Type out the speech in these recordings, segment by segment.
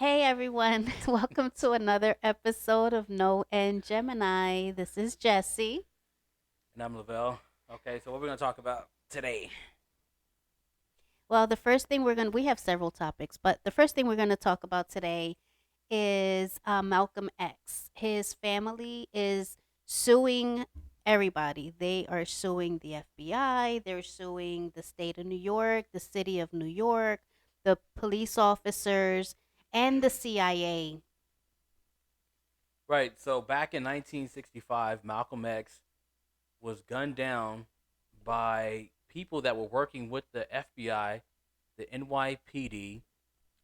Hey everyone, welcome to another episode of No and Gemini. This is Jesse. And I'm Lavelle. Okay, so what we're gonna talk about today? Well, the first thing we have several topics, but the first thing we're going to talk about today is Malcolm X. His family is suing everybody. They are suing the FBI, they're suing the state of New York, the city of New York, the police officers, and the CIA. Right. So back in 1965, Malcolm X was gunned down by people that were working with the FBI, the NYPD,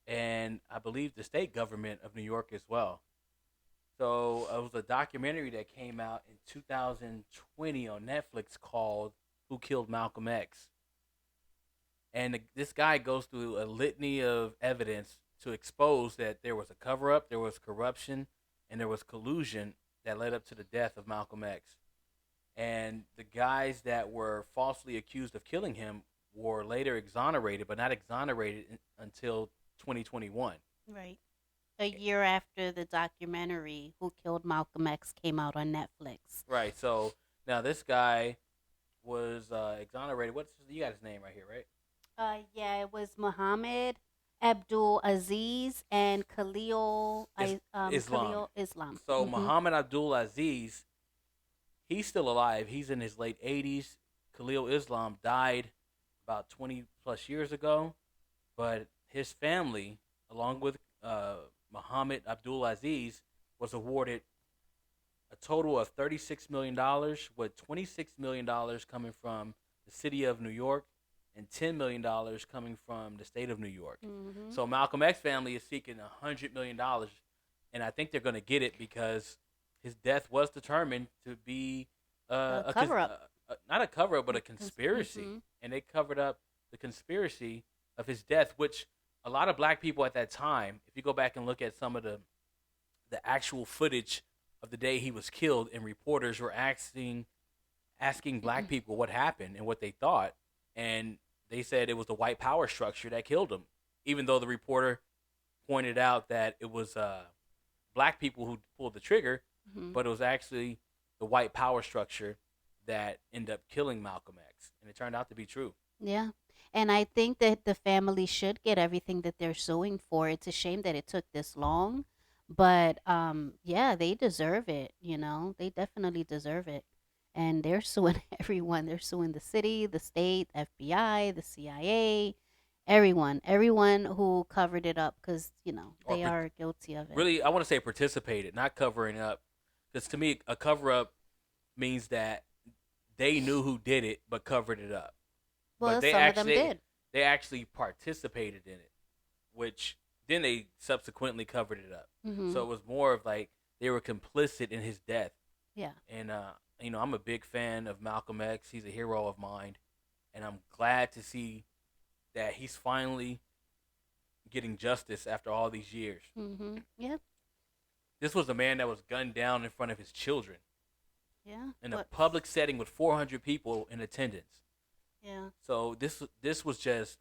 and I believe the state government of New York as well. So it was a documentary that came out in 2020 on Netflix called "Who Killed Malcolm X." And this guy goes through a litany of evidence to expose that there was a cover up, there was corruption, and there was collusion that led up to the death of Malcolm X. And the guys that were falsely accused of killing him were later exonerated, but not exonerated until 2021. Right. A year after the documentary Who Killed Malcolm X came out on Netflix. Right. So now this guy was exonerated. You got his name right here, right? Yeah, it was Muhammad Abdul Aziz and It's Islam. Khalil Islam. So Muhammad Abdul Aziz, he's still alive. He's in his late 80s. Khalil Islam died about 20 plus years ago, but his family, along with Muhammad Abdul Aziz, was awarded a total of $36 million, with $26 million coming from the city of New York and $10 million coming from the state of New York. Mm-hmm. So Malcolm X family is seeking $100 million, and I think they're going to get it because his death was determined to be Cover up. not a cover up, but a conspiracy, Mm-hmm. and they covered up the conspiracy of his death, which a lot of black people at that time, if you go back and look at some of the actual footage of the day he was killed, and reporters were asking black people what happened and what they thought, and they said it was the white power structure that killed him, even though the reporter pointed out that it was black people who pulled the trigger, Mm-hmm. but it was actually the white power structure that ended up killing Malcolm X, and it turned out to be true. Yeah. And I think that the family should get everything that they're suing for. It's a shame that it took this long, but yeah, they deserve it, you know. They definitely deserve it. And they're suing everyone. They're suing the city, the state, FBI, the CIA, everyone who covered it up cuz, Or they are guilty of it. really, I want to say participated, not covering up, because to me, a cover up means that they knew who did it but covered it up. But Well, some of them did. they actually participated in it, which then they subsequently covered it up. Mhm. So it was more of like they were complicit in his death. Yeah. And I'm a big fan of Malcolm X. He's a hero of mine, and I'm glad to see that he's finally getting justice after all these years. Mhm. Yeah. This was a man that was gunned down in front of his children Yeah. in a What? public setting with 400 people in attendance. Yeah. So this was just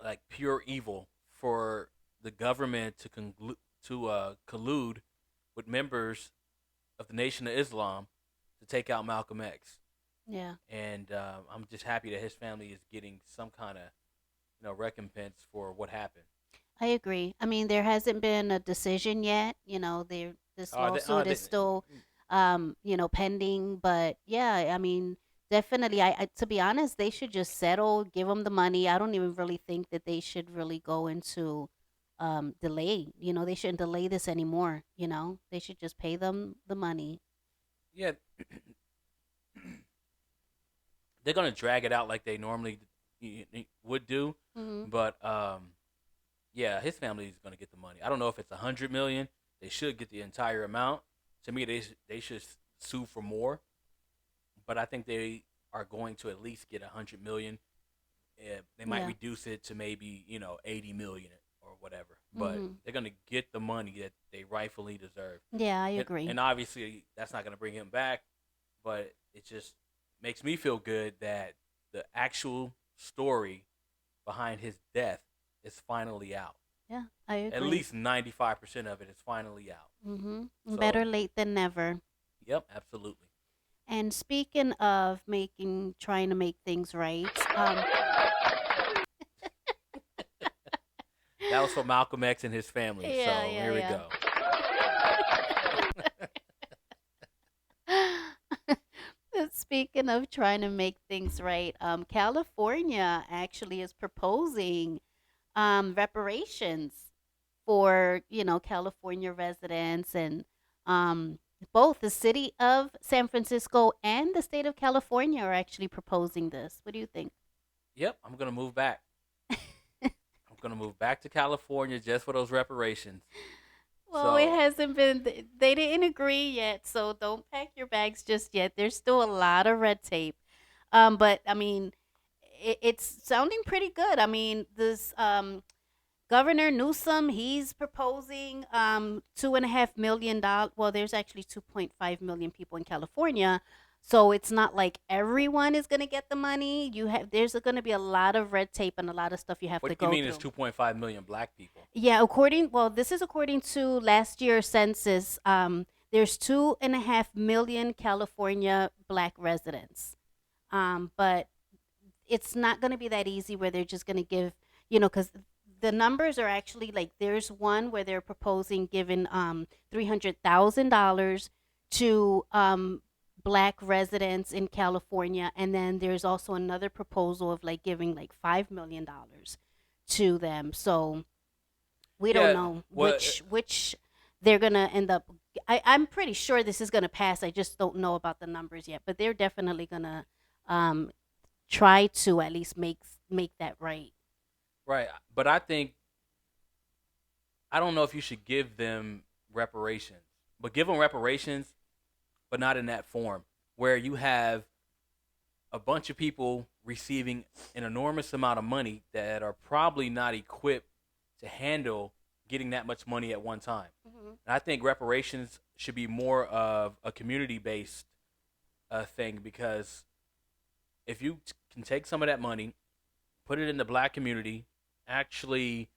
like pure evil for the government to collude with members of the Nation of Islam to take out Malcolm X. Yeah. And I'm just happy that his family is getting some kind of recompense for what happened. I agree. I mean, there hasn't been a decision yet. This Oh, lawsuit is still, pending. But yeah, I mean, definitely. To be honest, they should just settle, give them the money. I don't even really think that they should really go into delay. They shouldn't delay this anymore. They should just pay them the money. yeah, they're gonna drag it out like they normally would do, Hmm. but yeah, his family is gonna get the money. I don't know if it's 100 million. They should get the entire amount. To me, they should sue for more, but I think they are going to at least get 100 million. They might Yeah. reduce it to maybe 80 million or whatever, but Hmm. they're gonna get the money that they rightfully deserve. Yeah, I and, agree. and obviously that's not gonna bring him back, but it just makes me feel good that the actual story behind his death is finally out. Yeah, I At agree. least 95% of it is finally out. Better So, late than never. yep, absolutely. And speaking of trying to make things right, That was for Malcolm X and his family. yeah, So here we yeah, go. yeah. Speaking of trying to make things right, California actually is proposing reparations for California residents, and um, both the city of San Francisco and the state of California are actually proposing this. What do you think? Yep, I'm gonna move back. I'm gonna move back to California just for those reparations. Well, it So, hasn't been, they didn't agree yet, so don't pack your bags just yet. There's still a lot of red tape. But I mean, it's sounding pretty good. I mean, this Governor Newsom, he's proposing $2.5 million. Well, there's actually 2.5 million people in California, so it's not like everyone is going to get the money. There's going to be a lot of red tape and a lot of stuff you have what to you go mean is through. 2.5 million black people? Yeah, this is according to last year's census. There's 2.5 million California Black residents. But it's not going to be that easy where they're just going to give, because the numbers are actually like, there's one where they're proposing giving $300,000 to Black residents in California, and then there's also another proposal of like giving like $5 million to them. So we don't Yeah. know Well, which they're gonna end up. I'm pretty sure this is gonna pass. I just don't know about the numbers yet, but they're definitely gonna um, try to at least make that right. right. But I don't know if you should give them reparations, but give them reparations, but not in that form where you have a bunch of people receiving an enormous amount of money that are probably not equipped to handle getting that much money at one time. Hmm. And I think reparations should be more of a community based thing because if you can take some of that money, put it in the black community, actually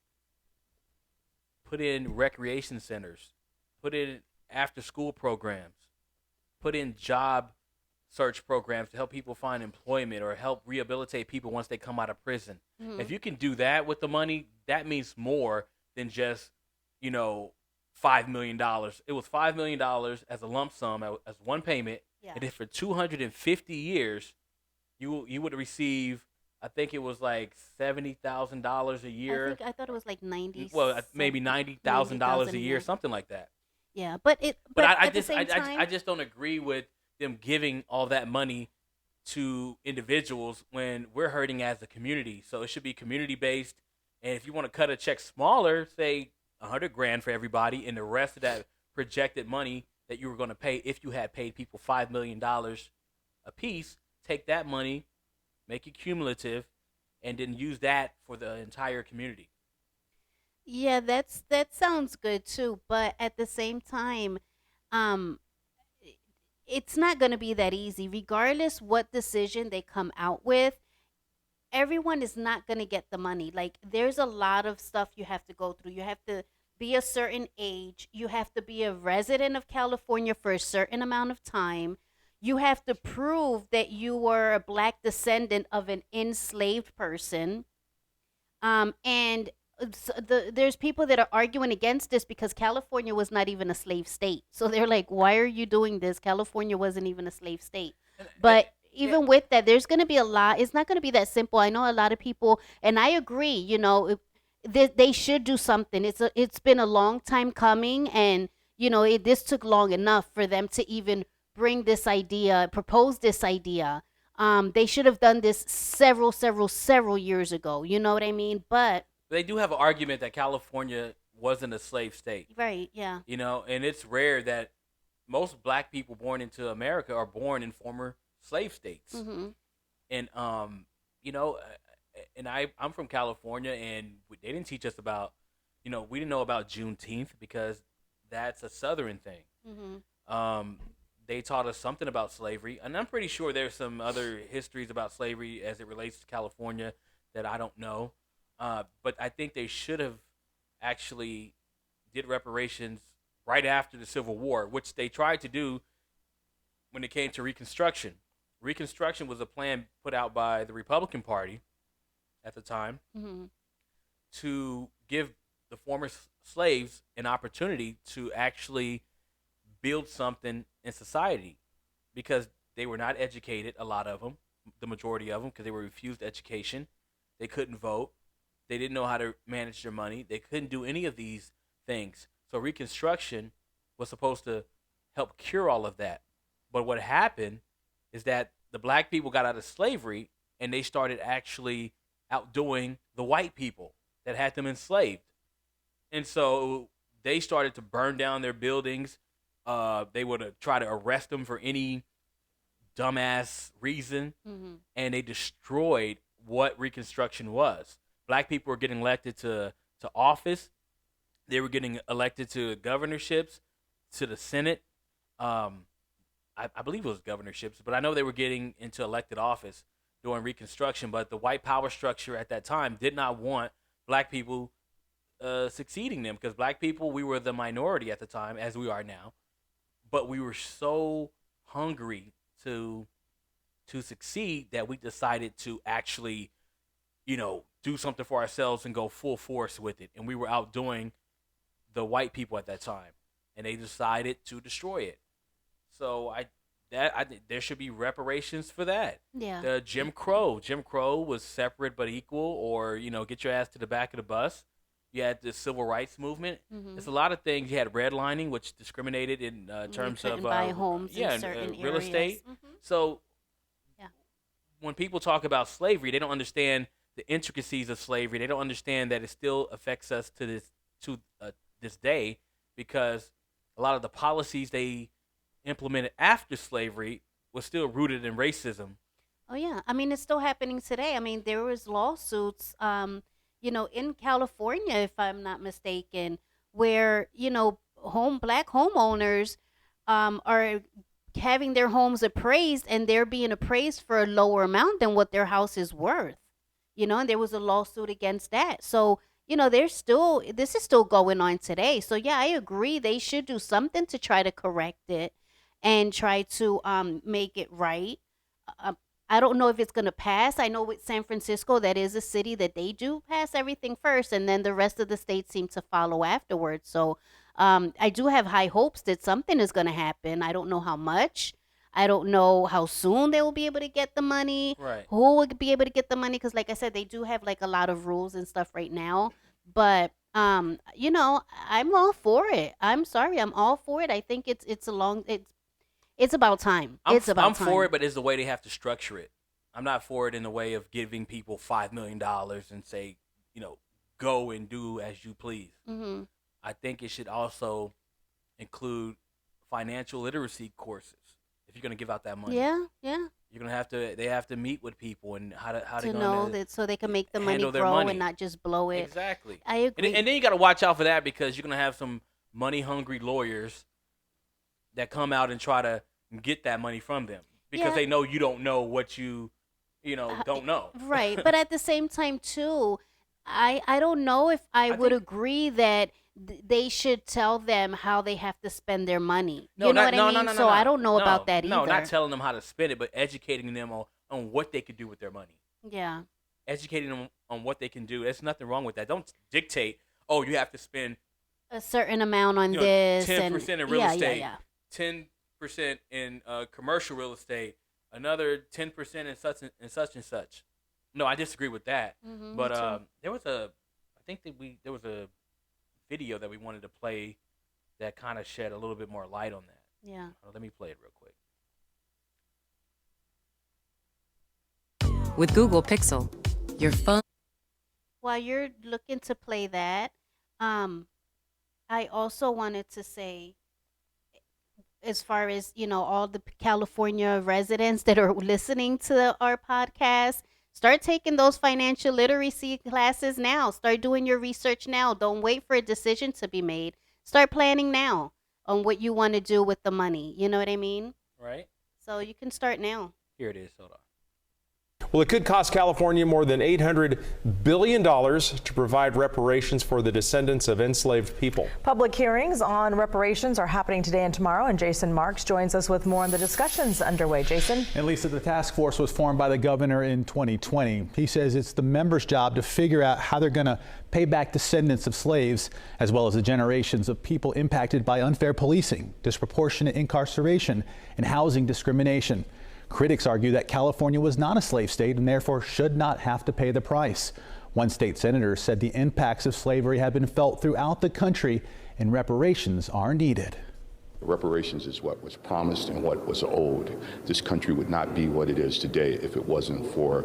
put in recreation centers, put in after school programs, put in job search programs to help people find employment or help rehabilitate people once they come out of prison. Hmm. If you can do that with the money, that means more than just, you know, $5 million. It was $5 million as a lump sum as one payment, Yeah, and then for 250 years, you would receive. I think it was like $70,000 a year. I thought it was like 90 Well, maybe something, ninety ninety thousand dollars thousand a a year, year. something like that. Yeah, But but I at the just same I time, just don't agree with them giving all that money to individuals when we're hurting as a community. So it should be community based. And if you want to cut a check smaller, say 100 grand for everybody, and the rest of that projected money that you were going to pay if you had paid people $5 million a piece, take that money, make it cumulative, and then use that for the entire community. yeah, that sounds good too. But at the same time, um, it's not going to be that easy, regardless what decision they come out with. Everyone is not going to get the money. Like, there's a lot of stuff you have to go through. You have to be a certain age. You have to be a resident of California for a certain amount of time. You have to prove that you were a black descendant of an enslaved person. And there's people that are arguing against this because California was not even a slave state. So they're like, why are you doing this? California wasn't even a slave state. And, But yeah, even with that, there's going to be a lot. It's not going to be that simple. I know a lot of people, and I agree. They should do something. It's been a long time coming, and this took long enough for them to even bring this idea, propose this idea. They should have done this several years ago. You know what I mean? But they do have an argument that California wasn't a slave state. right, yeah. And it's rare that most black people born into America are born in former slave states. Mhm. And you know, and I'm from California, and they didn't teach us about, we didn't know about Juneteenth because that's a Southern thing. Mhm. Um, they taught us something about slavery, and I'm pretty sure there's some other histories about slavery as it relates to California that I don't know. But I think they should have actually did reparations right after the Civil War, which they tried to do when it came to Reconstruction. Reconstruction was a plan put out by the Republican Party at the time Mhm. to give the former slaves an opportunity to actually build something in society because they were not educated, a lot of them, the majority of them, because they were refused education. They couldn't vote. They didn't know how to manage their money. They couldn't do any of these things. So Reconstruction was supposed to help cure all of that. But what happened is that the black people got out of slavery and they started actually outdoing the white people that had them enslaved. And so they started to burn down their buildings. They would try to arrest them for any dumbass reason, Mhm. and they destroyed what Reconstruction was. Black people were getting elected to office. They were getting elected to governorships, to the Senate. Um, I believe it was governorships, but I know they were getting into elected office during Reconstruction. But the white power structure at that time did not want black people succeeding them because black people, we were the minority at the time, as we are now. But we were so hungry to succeed that we decided to actually, do something for ourselves and go full force with it. And we were outdoing the white people at that time, and they decided to destroy it. So I think there should be reparations for that. Yeah. The Jim Crow was separate but equal, or get your ass to the back of the bus. You had the civil rights movement. There's Mhm. a lot of things. You had redlining, which discriminated in You terms of couldn't buy homes in certain real areas. estate. Mhm. So Yeah. when people talk about slavery, they don't understand the intricacies of slavery. They don't understand that it still affects us to this day because a lot of the policies they implemented after slavery was still rooted in racism. Oh yeah, I mean it's still happening today. I mean there was lawsuits, in California, if I'm not mistaken, where home black homeowners are having their homes appraised and they're being appraised for a lower amount than what their house is worth. And there was a lawsuit against that. So there's still this is still going on today. So yeah, I agree. They should do something to try to correct it and try to make it right. Uh, I don't know if it's going to pass. I know with San Francisco, that is a city that they do pass everything first, and then the rest of the states seem to follow afterwards. So I do have high hopes that something is going to happen. I don't know how much. I don't know how soon they will be able to get the money, Right. who would be able to get the money, because like I said, they do have like a lot of rules and stuff right now. But I'm all for it. I'm sorry, I'm all for it. I think it's about time. It's I'm about for time. it, but it's the way they have to structure it. I'm not for it in the way of giving people $5 million and say, go and do as you please. Mhm. I think it should also include financial literacy courses if you're going to give out that money. Yeah, yeah. You're gonna have to. They have to meet with people and how they're To know gonna that so they can make the money handle their grow and money. not just blow it. Exactly. I And agree. then you got to watch out for that because you're gonna have some money hungry lawyers that come out and try to get that money from them because Yeah. they know you don't know what uh, don't know. right, but at the same time too, I don't know if I I would think agree that they should tell them how they have to spend their money. no, You know what not I no no mean? no no So I no don't know about no that no, not either. telling them how to spend it, but educating them on what they could do with their money. Yeah. Educating them on what they can do. There's nothing wrong with that. Don't dictate. Oh, you have to spend A certain amount on this ten and percent in real yeah, yeah, estate, yeah. 10% in commercial real estate, another 10% in such and such and such. No, I disagree with that. Me But too. I think that there was a video that we wanted to play that kind of shed a little bit more light on that. Yeah. Let me play it real quick. With Google Pixel, your phone. While you're looking to play that, um I also wanted to say, as far as all the California residents that are listening to our podcast, start taking those financial literacy classes now. Start doing your research now. Don't wait for a decision to be made. Start planning now on what you want to do with the money. You know what I mean? Right So you can start now. here it is. Hold on. Well, it could cost California more than $800 billion to provide reparations for the descendants of enslaved people. Public hearings on reparations are happening today and tomorrow, and Jason Marks joins us with more on the discussions underway. Jason? And Lisa, the task force was formed by the governor in 2020. He says it's the members' job to figure out how they're going to pay back descendants of slaves, as well as the generations of people impacted by unfair policing, disproportionate incarceration, and housing discrimination. Critics argue that California was not a slave state and therefore should not have to pay the price. One state senator said the impacts of slavery have been felt throughout the country and reparations are needed. Reparations is what was promised and what was owed. This country would not be what it is today if it wasn't for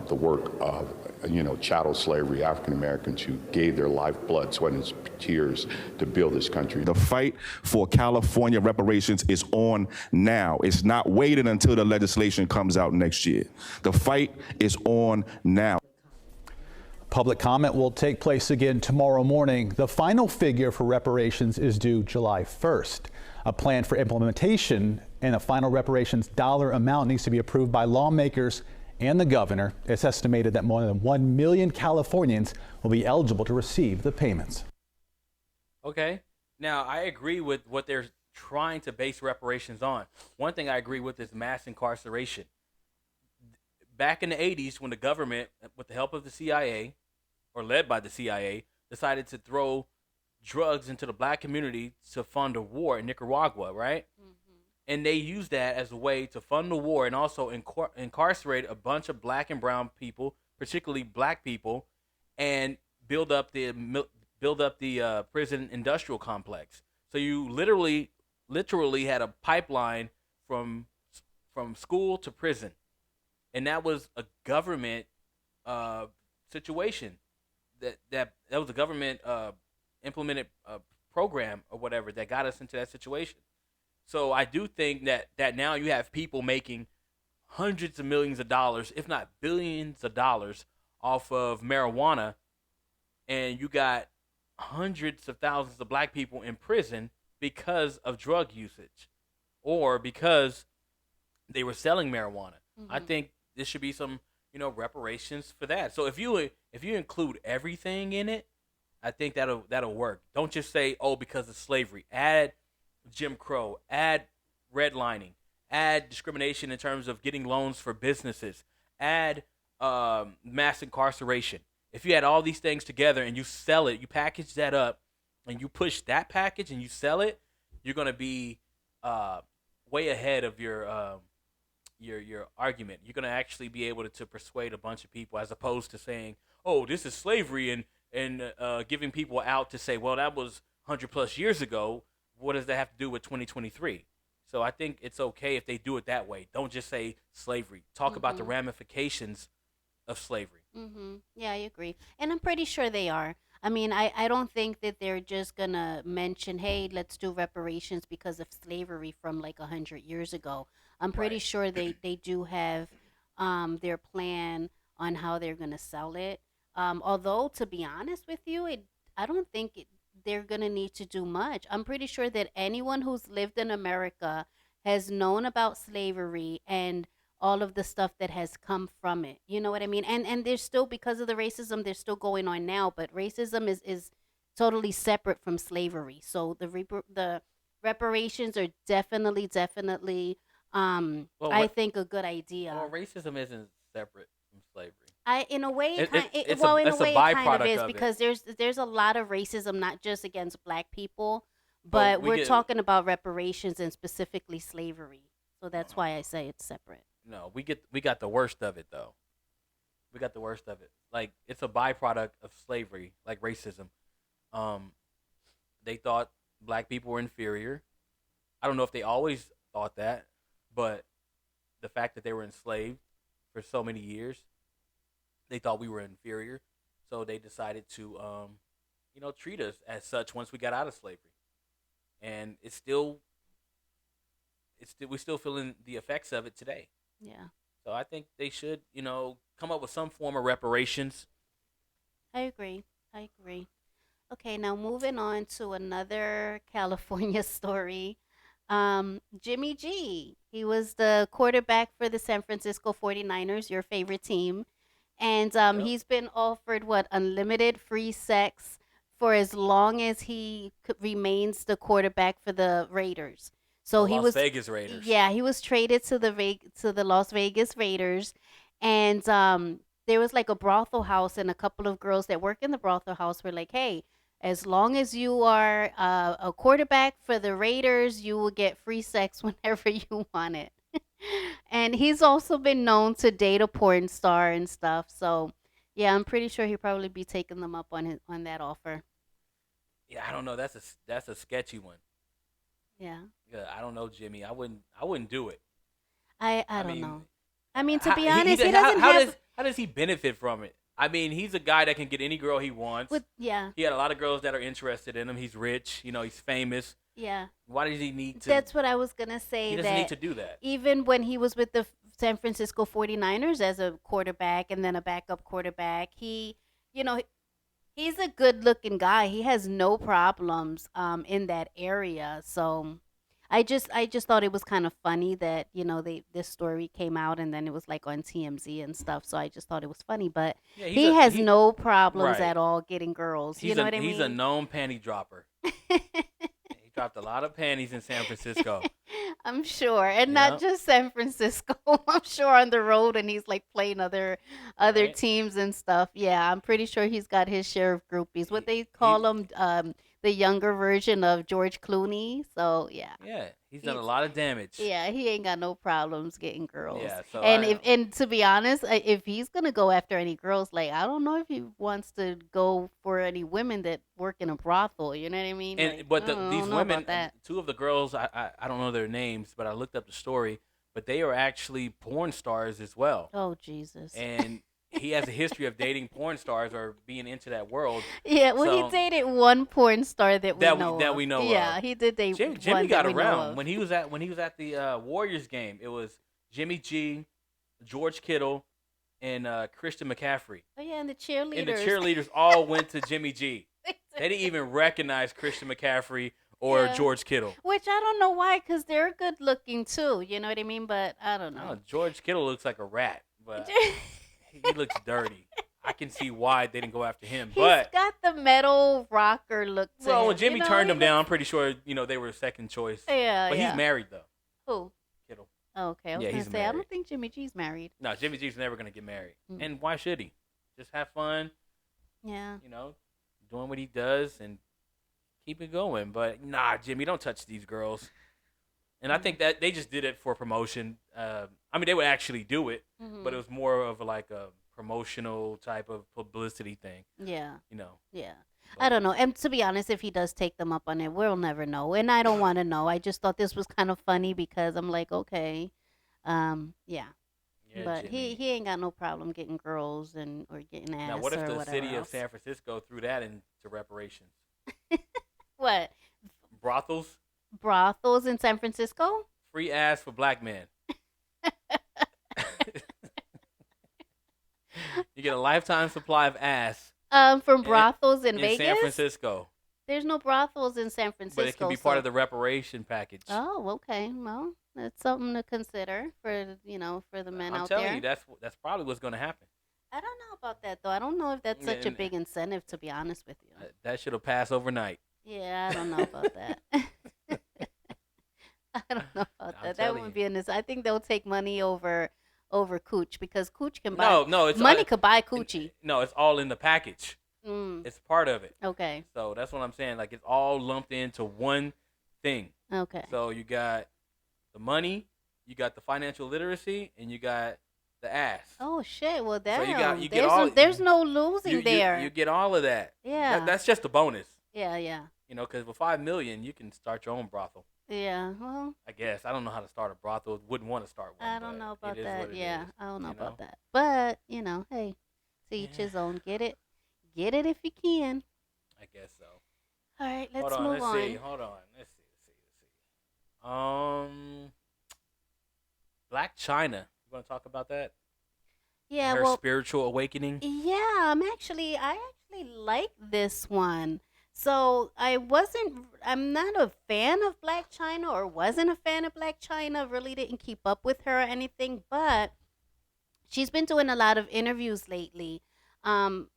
the work of, chattel slavery, African Americans who gave their lifeblood, sweat, and tears to build this country. The fight for California reparations is on now. It's not waiting until the legislation comes out next year. The fight is on now. Public comment will take place again tomorrow morning. The final figure for reparations is due July 1st. A plan for implementation and a final reparations dollar amount needs to be approved by lawmakers and the governor. It's estimated that more than 1 million Californians will be eligible to receive the payments. Okay. Now, I agree with what they're trying to base reparations on. One thing I agree with is mass incarceration. Back in the 80s, when the government, with the help of the CIA, or led by the CIA, decided to throw drugs into the black community to fund a war in Nicaragua, right? And they used that as a way to fund the war and also incarcerate a bunch of black and brown people, particularly black people, and build up the prison industrial complex. So you literally had a pipeline from school to prison, and that was a government situation. That was a government implemented program or whatever that got us into that situation. So I do think that now you have people making hundreds of millions of dollars, if not billions of dollars, off of marijuana, and you got hundreds of thousands of black people in prison because of drug usage or because they were selling marijuana. I think there should be some, reparations for that. So if you include everything in it, I think that'll work. Don't just say, oh, because of slavery. Add Jim Crow, add redlining, add discrimination in terms of getting loans for businesses, add mass incarceration. If you add all these things together and you sell it, you package that up, and you push that package and you sell it, you're going to be way ahead of your argument. You're going to actually be able to persuade a bunch of people, as opposed to saying, oh, this is slavery, and giving people out to say, well, that was 100 plus years ago. What does that have to do with 2023? So I think it's okay if they do it that way. Don't just say slavery. Talk about the ramifications of slavery. Yeah, I agree. And I'm pretty sure they are. I mean, I don't think that they're just going to mention, hey, let's do reparations because of slavery from like 100 years ago. I'm pretty sure they do have their plan on how they're going to sell it. Although, to be honest with you, I don't think they're going to need to do much. I'm pretty sure that anyone who's lived in America has known about slavery and all of the stuff that has come from it. You know what I mean? And there's still, because of the racism, they're still going on now, but racism is totally separate from slavery. So the reparations are definitely I think a good idea. Well, racism isn't separate from slavery. In a way, It's it kind of is, because there's a lot of racism, not just against black people, but we're talking about reparations and specifically slavery. So that's why I say it's separate. No, we got the worst of it though. We got the worst of it. Like, it's a byproduct of slavery, like racism. They thought black people were inferior. I don't know if they always thought that, but the fact that they were enslaved for so many years, they thought we were inferior. So they decided to, treat us as such once we got out of slavery. And we're still feeling the effects of it today. Yeah. So I think they should, come up with some form of reparations. I agree. Okay, now moving on to another California story. Jimmy G. He was the quarterback for the San Francisco 49ers, your favorite team. And Yep. he's been offered what, unlimited free sex for as long as he remains the quarterback for the Raiders. The So he Las was, Vegas Raiders. yeah, he was traded to the to the Las Vegas Raiders, and there was like a brothel house, and a couple of girls that work in the brothel house were like, "Hey, as long as you are a quarterback for the Raiders, you will get free sex whenever you want it." And he's also been known to date a porn star and stuff. So, yeah, I'm pretty sure he'll probably be taking them up on on that offer. Yeah, I don't know. That's a sketchy one. Yeah, Yeah, I don't know, Jimmy. I wouldn't do it. I I don't mean, know. I mean, to be he honest, he does- doesn't how have does how does he benefit from it? I mean, he's a guy that can get any girl he wants. with yeah, He had a lot of girls that are interested in him. He's rich. He's famous. yeah. Why does he need to? That's what I was gonna say. He doesn't that need to do that. even when he was with the San Francisco 49ers as a quarterback and then a backup quarterback, you know, he's a good-looking guy. He has no problems in that area. So I just thought it was kind of funny that, this story came out and then it was like on TMZ and stuff. So I just thought it was funny, but Yeah, he has he no problems right. at all getting girls. You He's know a what I he's a mean? known panty dropper. He dropped a lot of panties in San Francisco. I'm sure, and not Yeah. just San Francisco. I'm sure on the road, and he's like playing other Right. teams and stuff. Yeah, I'm pretty sure he's got his share of groupies. What they call them, the younger version of George Clooney. So yeah, Yeah, he's done a he's lot of damage. yeah, he ain't got no problems getting girls. Yeah, so And I and to be honest, if he's gonna go after any girls, like I don't know if he wants to go for any women that work in a brothel. You know what I mean? and Like, but I these don't know women, about that. two of the girls, I don't know their names, but I looked up the story. But they are actually porn stars as well, Oh Jesus. and he has a history of dating porn stars or being into that world. Yeah, well, he So dated one porn star that we that know that of. we know Yeah, of. he did date Jimmy one got that we know around of. when he was at the Warriors game. It was Jimmy G, George Kittle, and Christian McCaffrey. Oh yeah, and the And the cheerleaders. cheerleaders all went to Jimmy G. They didn't even recognize Christian McCaffrey or Yeah. George Kittle. Which I don't know why, because they're good looking too. You know what I mean? But I don't No, know. George Kittle looks like a rat, but he looks dirty. I can see why they didn't go after him. He's But got the metal rocker look to well, him. when Jimmy you know, turned he him down, I'm looks- pretty sure they were second choice. Yeah, But yeah. he's married though, Who? Kittle. Oh, okay, I was Yeah, gonna he's say I married. don't think Jimmy G's married. No, Jimmy G's never gonna get married, Mm. and why should he? Just have fun, Yeah. doing what he does and keep it going. But nah, Jimmy, don't touch these girls. And I think that they just did it for promotion. I mean, they would actually do it, but it was more of like a promotional type of publicity thing. Yeah. Yeah. But- I don't know. And to be honest, if he does take them up on it, we'll never know. And I don't want to know. I just thought this was kind of funny because I'm like, okay. Yeah. Yeah, But Jimmy. he ain't got no problem getting girls and or getting ass Now, what if or the whatever city of else. San Francisco threw that into reparations? What? Brothels, Brothels in San Francisco? free ass for black men. You get a lifetime supply of ass From In- brothels in in Vegas? San Francisco, There's no brothels in San Francisco. but it can be part so- of the reparation package. Oh, okay. Well, that's something to consider for for the men I'm out telling there. you, that's probably what's going to happen. I don't know about that though. I don't know if that's such a And- big incentive, to be honest with you. That should have passed overnight. Yeah, I don't know about that. I don't know about I'm that. That telling would you. be I think they'll take money over cooch because cooch can buy No, it's money could buy coochie. No, it's all in the package. Mm, It's part of it. okay. So that's what I'm saying. Like it's all lumped into one thing. Okay. So you got the money, you got the financial literacy, and you got the ass. Oh shit. Well, So damn. you get all. There's no losing there. You get all of that. Yeah. That's just a bonus. Yeah. Yeah. Because with $5 million, you can start your own brothel. Yeah. Well, I guess I don't know how to start a brothel. Wouldn't want to start one. I don't but know it about is that. what it Yeah, is, I don't know you about that. But hey, to each Yeah. his own. Get it if you can. I guess so. All right, let's Hold on. move Let's on. see. Hold on. Let's see. Black China. You want to talk about that? Yeah, Her well, spiritual awakening. yeah. I actually like this one. So I'm not a fan of Black China, or wasn't a fan of Black China. Really didn't keep up with her or anything, but she's been doing a lot of interviews lately. Um,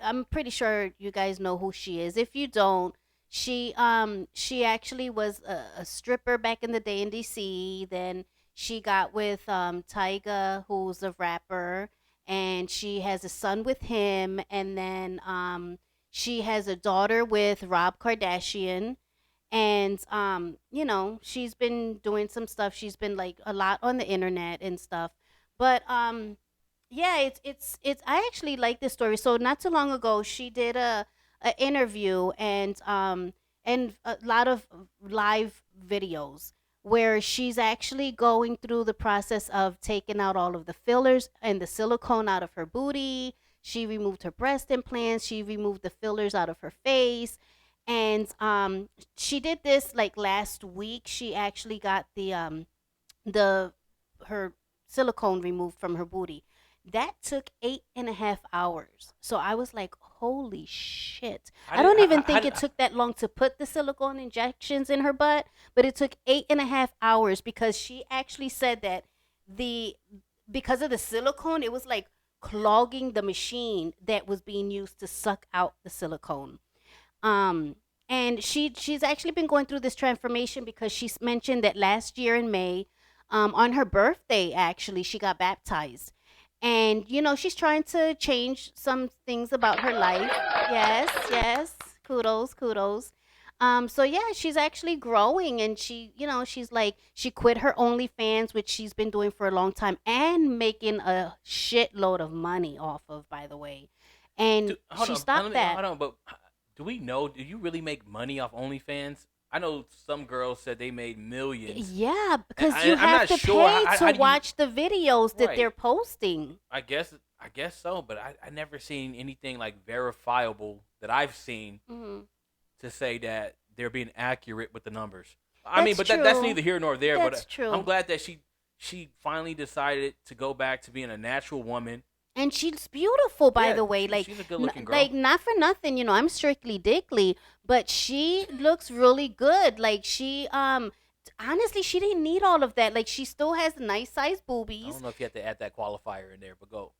I'm pretty sure you guys know who she is. If you don't, she actually was a stripper back in the day in DC. Then she got with Tyga, who's a rapper, and she has a son with him. And then she has a daughter with Rob Kardashian. And she's been doing some stuff. She's been like a lot on the internet and stuff. But yeah, it's I actually like this story. So not too long ago, she did a interview and a lot of live videos where she's actually going through the process of taking out all of the fillers and the silicone out of her booty. She removed her breast implants, she removed the fillers out of her face. And she did this like last week. She actually got the her silicone removed from her booty. That took 8.5 hours. So I was like, holy shit. I don't even think it took that long to put the silicone injections in her butt, but it took 8.5 hours because she actually said that the because of the silicone, it was like clogging the machine that was being used to suck out the silicone. Um, and she's actually been going through this transformation because she's mentioned that last year in May, on her birthday, actually, she got baptized. And she's trying to change some things about her life. Yes, yes, kudos, kudos. So yeah, she's actually growing, and she's like she quit her OnlyFans, which she's been doing for a long time, and making a shitload of money off of, by the way. And Hold she on, stopped that. hold on. But do we know? Do you really make money off OnlyFans? I know some girls said they made millions. Yeah, And because you I'm have not to sure. pay How to do you? watch the videos that they're Right. posting. I guess so. But I never seen anything like verifiable that I've seen Hmm. to say that they're being accurate with the numbers. I mean, That's but that's true. neither here nor there. But That's I'm true. glad that she finally decided to go back to being a natural woman. And she's beautiful, by Yeah, the way. Like, she's a good looking girl. like not for nothing, I'm strictly dickly, but she looks really good. Like honestly, she didn't need all of that. Like, she still has nice sized I don't boobies. know if you have to add that qualifier in there, but go.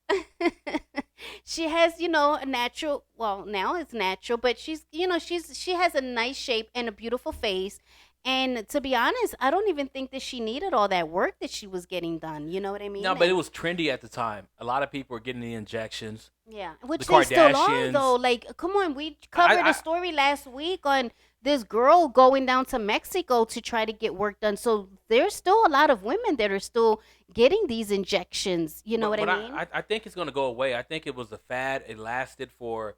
She has, a natural. Well, now it's natural, but she has a nice shape and a beautiful face. And to be honest, I don't even think that she needed all that work that she was getting done. You know what I No, mean? but it And was trendy at the time. A lot of people were getting the injections. yeah, The which they still are though. Kardashians. Like, come on, we I, covered a I story last week on this girl going down to Mexico to try to get work done. So there's still a lot of women that are still getting these injections. You know what I but mean? I think it's gonna go away. I think it was a fad. It lasted for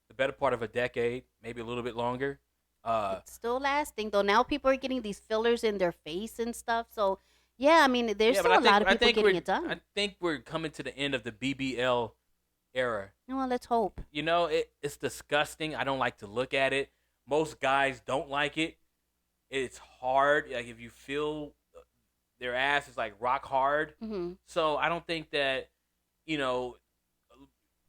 the better part of a decade, maybe a little bit longer. It's still lasting though. Now people are getting these fillers in their face and stuff. So yeah, I mean, there's Yeah, but still a lot of I people think getting it done. I think we're coming to the end of the BBL era. Well, let's hope. It's disgusting. I don't like to look at it. Most guys don't like it. It's hard. Like if you feel their ass is like rock hard. Hmm. So I don't think that you know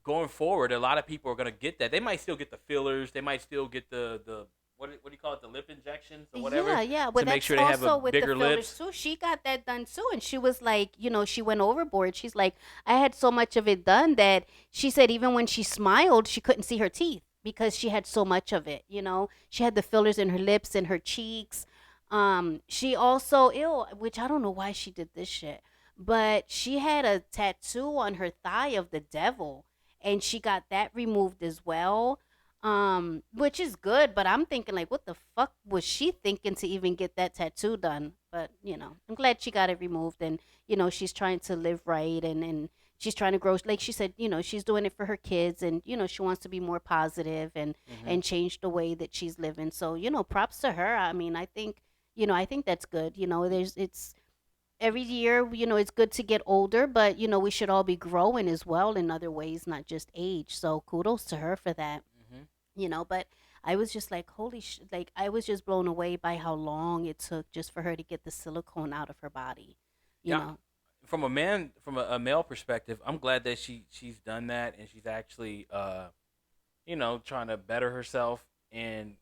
going forward, a lot of people are gonna get that. They might still get the fillers. They might still get the what do you call it? The lip injections or whatever. Yeah, yeah. But To make that's sure they have also a with the bigger fillers lips. too. She got that done too, and she was like, she went overboard. She's like, I had so much of it done that she said even when she smiled, she couldn't see her teeth because she had so much of it. She had the fillers in her lips and her cheeks. She also, ew, which I don't know why she did this shit, but she had a tattoo on her thigh of the devil, and she got that removed as well. Which is good, but I'm thinking like, what the fuck was she thinking to even get that tattoo done? But I'm glad she got it removed, and she's trying to live right, and she's trying to grow. Like she said, she's doing it for her kids, and she wants to be more positive Hmm. and change the way that she's living. So props to her. I mean, I think that's good. It's every year. It's good to get older, but we should all be growing as well in other ways, not just age. So kudos to her for that. Hmm. But I was just like, holy like I was just blown away by how long it took just for her to get the silicone out of her body, you Yeah, know. from a male perspective, I'm glad that she's done that and she's actually trying to better herself and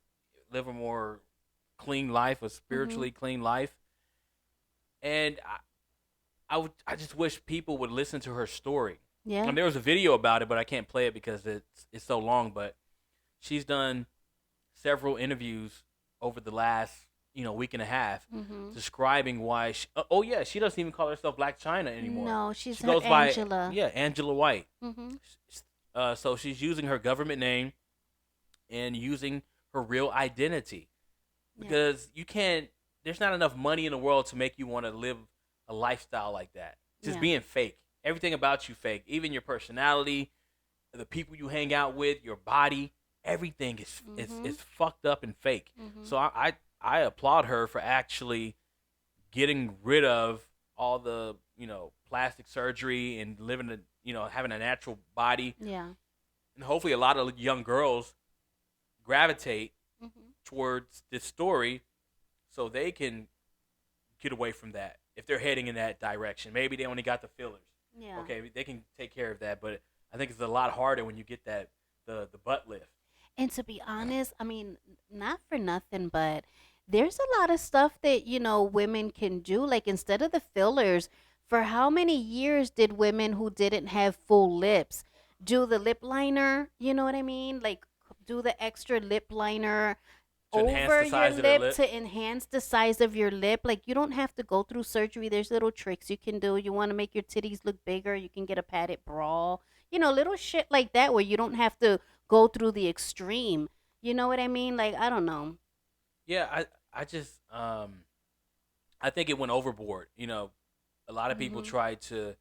live a more clean life, a spiritually clean life. And I just wish people would listen to her story. Yeah. There was a video about it, but I can't play it because it's so long. But she's done several interviews over the last week and a half, describing why. She doesn't even call herself Black China anymore. No, she goes Angela. by Angela White. Mm-hmm. So she's using her government name and using her real identity because you can't. There's not enough money in the world to make you want to live a lifestyle like that. Just being fake. Everything about you fake. Even your personality, the people you hang out with, your body, everything is fucked up and fake. So I applaud her for actually getting rid of all the plastic surgery and living having a natural body. Yeah. And hopefully a lot of young girls gravitate towards this story so they can get away from that if they're heading in that direction. Maybe they only got the fillers. Yeah. Okay, they can take care of that, but I think it's a lot harder when you get that the butt lift. And to be honest, I mean, not for nothing, but there's a lot of stuff that, women can do. Like instead of the fillers, for how many years did women who didn't have full lips do the lip liner? You know what I mean? Like do the extra lip liner over your lip to enhance the size of your lip. Like you don't have to go through surgery. There's little tricks you can do. You want to make your titties look bigger, you can get a padded bra. Little shit like that where you don't have to go through the extreme. You know what I mean? Like I don't know. Yeah, I just I think it went overboard. A lot of people tried to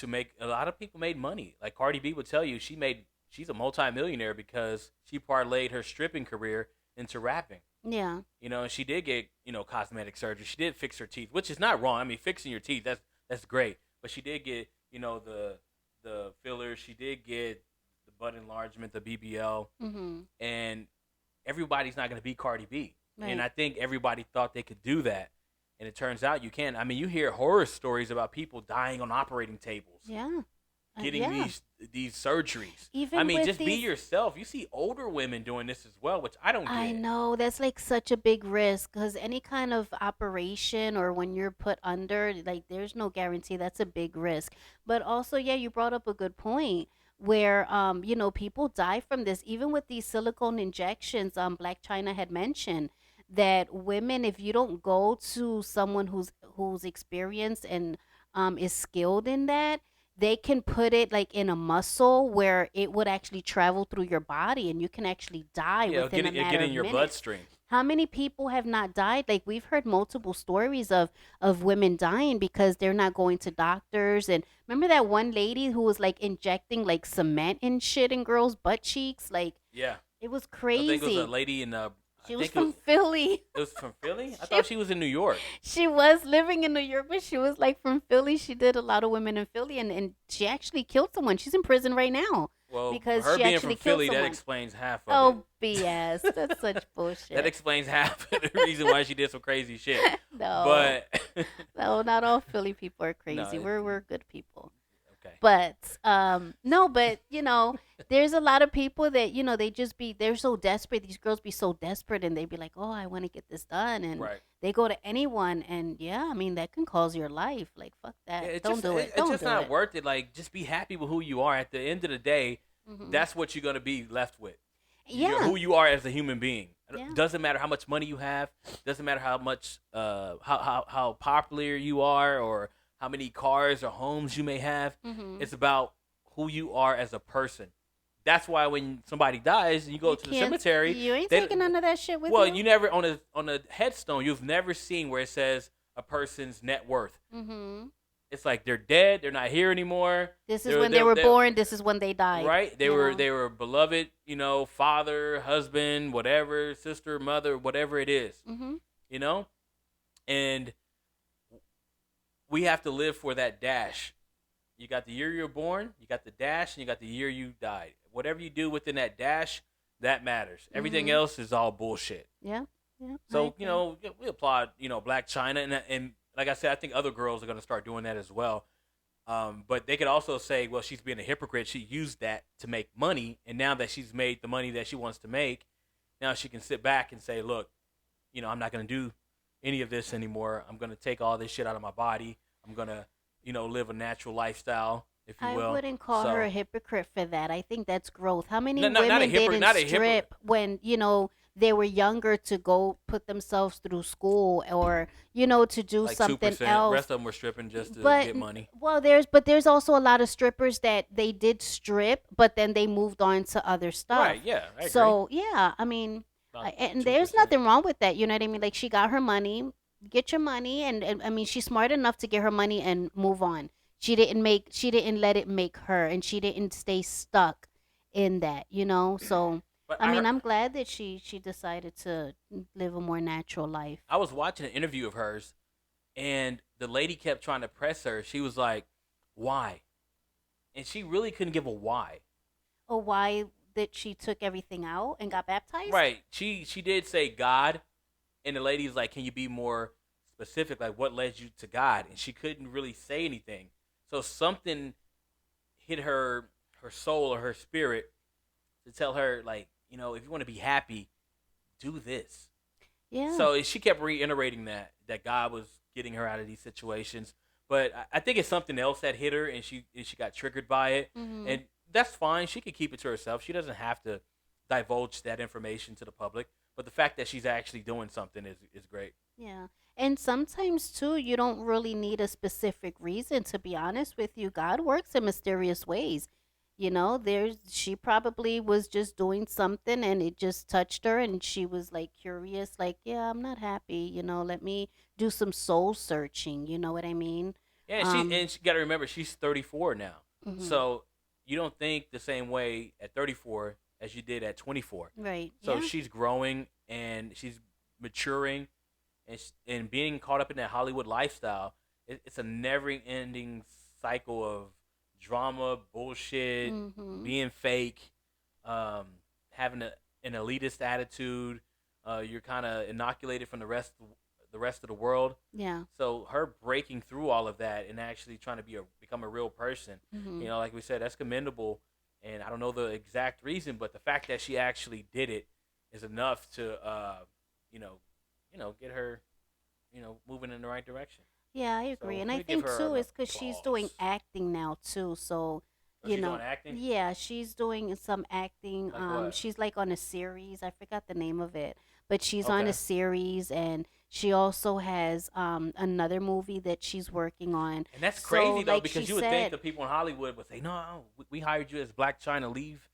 make a lot of people made money. Like Cardi B would tell you she's a multimillionaire because she parlayed her stripping career into rapping. Yeah. And she did get, cosmetic surgery. She did fix her teeth, which is not wrong. I mean, fixing your teeth, that's great. But she did get, the fillers. She did get the butt enlargement, the BBL. And everybody's not going to be Cardi B. Right. And I think everybody thought they could do that. And it turns out you can't. I mean, you hear horror stories about people dying on operating tables. Yeah. Getting these surgeries. Even I mean, with just be yourself. You see older women doing this as well, which I don't get. I know that's like such a big risk because any kind of operation or when you're put under, like there's no guarantee. That's a big risk. But also, yeah, you brought up a good point where people die from this. Even with these silicone injections, Black China had mentioned that women, if you don't go to someone who's experienced and is skilled in that, they can put it like in a muscle where it would actually travel through your body and you can actually die within a matter get in of your minutes. bloodstream. How many people have not died? Like we've heard multiple stories of women dying because they're not going to doctors. And remember that one lady who was like injecting like cement and shit in girls' butt cheeks? Like it was crazy. I think it was a lady in she was from Philly. It was from Philly? I thought she was in New York. She was living in New York, but she was like from Philly. She did a lot of women in Philly, and she actually killed someone. She's in prison right now. Well, because her she being actually from Philly, killed someone. that explains half of it. BS. That's such bullshit. That explains half of the reason why she did some crazy shit. No. But no, not all Philly people are crazy. No, we're good people. Okay. But no, but there's a lot of people that they're so desperate. These girls be so desperate, and they be like, oh, I want to get this done, and they go to anyone, and I mean that can cause your life. Like fuck that, don't do it. It's just not worth it. Like just be happy with who you are. At the end of the day, that's what you're gonna be left with. Yeah, who you are as a human being. Yeah. Doesn't matter how much money you have. Doesn't matter how much how popular you are or how many cars or homes you may have. It's about who you are as a person. That's why when somebody dies and you go to the cemetery, you ain't taking none of that shit with you. Well, you never on a headstone, you've never seen where it says a person's net worth. It's like they're dead, they're not here anymore. This is when they were born, this is when they died. Right? They were beloved, father, husband, whatever, sister, mother, whatever it is. And we have to live for that dash. You got the year you're born, you got the dash, and you got the year you died. Whatever you do within that dash, that matters. Everything else is all bullshit. Yeah. So, we applaud, Black China. And like I said, I think other girls are going to start doing that as well. But they could also say, well, she's being a hypocrite. She used that to make money. And now that she's made the money that she wants to make, now she can sit back and say, look, I'm not going to do any of this anymore. I'm going to take all this shit out of my body. I'm going to, live a natural lifestyle, if you I will. wouldn't call her a hypocrite for that. I think that's growth. How many Not a women hypocrite, didn't not a hypocrite. strip when, they were younger to go put themselves through school or, to do Like something 2%. else? Rest of them were stripping just to But get money. well, there's also a lot of strippers that they did strip, but then they moved on to other stuff. Right, yeah, I agree. So yeah, I mean, About and there's 2%. nothing wrong with that. You know what I mean? Like she got her money, get your money, and I mean she's smart enough to get her money and move on. She didn't let it make her, and she didn't stay stuck in that. So. But I mean, I'm glad that she decided to live a more natural life. I was watching an interview of hers, and the lady kept trying to press her. She was like, why? And she really couldn't give a why. Oh, why that she took everything out and got baptized? Right. She did say God, and the lady's like, can you be more specific? Like, what led you to God? And she couldn't really say anything. So something hit her soul or her spirit to tell her, like, if you want to be happy, do this. Yeah. So she kept reiterating that God was getting her out of these situations. But I think it's something else that hit her, and she got triggered by it. Mm-hmm. And that's fine. She could keep it to herself. She doesn't have to divulge that information to the public. But the fact that she's actually doing something is great. Yeah. And sometimes, too, you don't really need a specific reason, to be honest with you. God works in mysterious ways. She probably was just doing something and it just touched her and she was like curious, like, yeah, I'm not happy, let me do some soul searching, you know what I mean? Yeah, and she got to remember she's 34 now. Mm-hmm. So you don't think the same way at 34 as you did at 24. Right. So yeah. she's growing and she's maturing and being caught up in that Hollywood lifestyle. It's a never-ending cycle of drama, bullshit, Mm-hmm. being fake, having an elitist attitude. You're kind of inoculated from the rest of the world. Yeah. So her breaking through all of that and actually trying to become a real person, Mm-hmm. like we said, that's commendable. And I don't know the exact reason, but the fact that she actually did it is enough to, get her, moving in the right direction. Yeah, I agree. So and we I give think, her too, an it's because she's doing applause. acting now, too. So, Oh, she's doing acting? Yeah, she's doing some acting. Like what? She's like on a series. I forgot the name of it, but she's on Okay. a series, and she also has another movie that she's working on. And that's So, crazy, though, like because she you would think said- the people in Hollywood would say, no, we hired you as Black China. Leave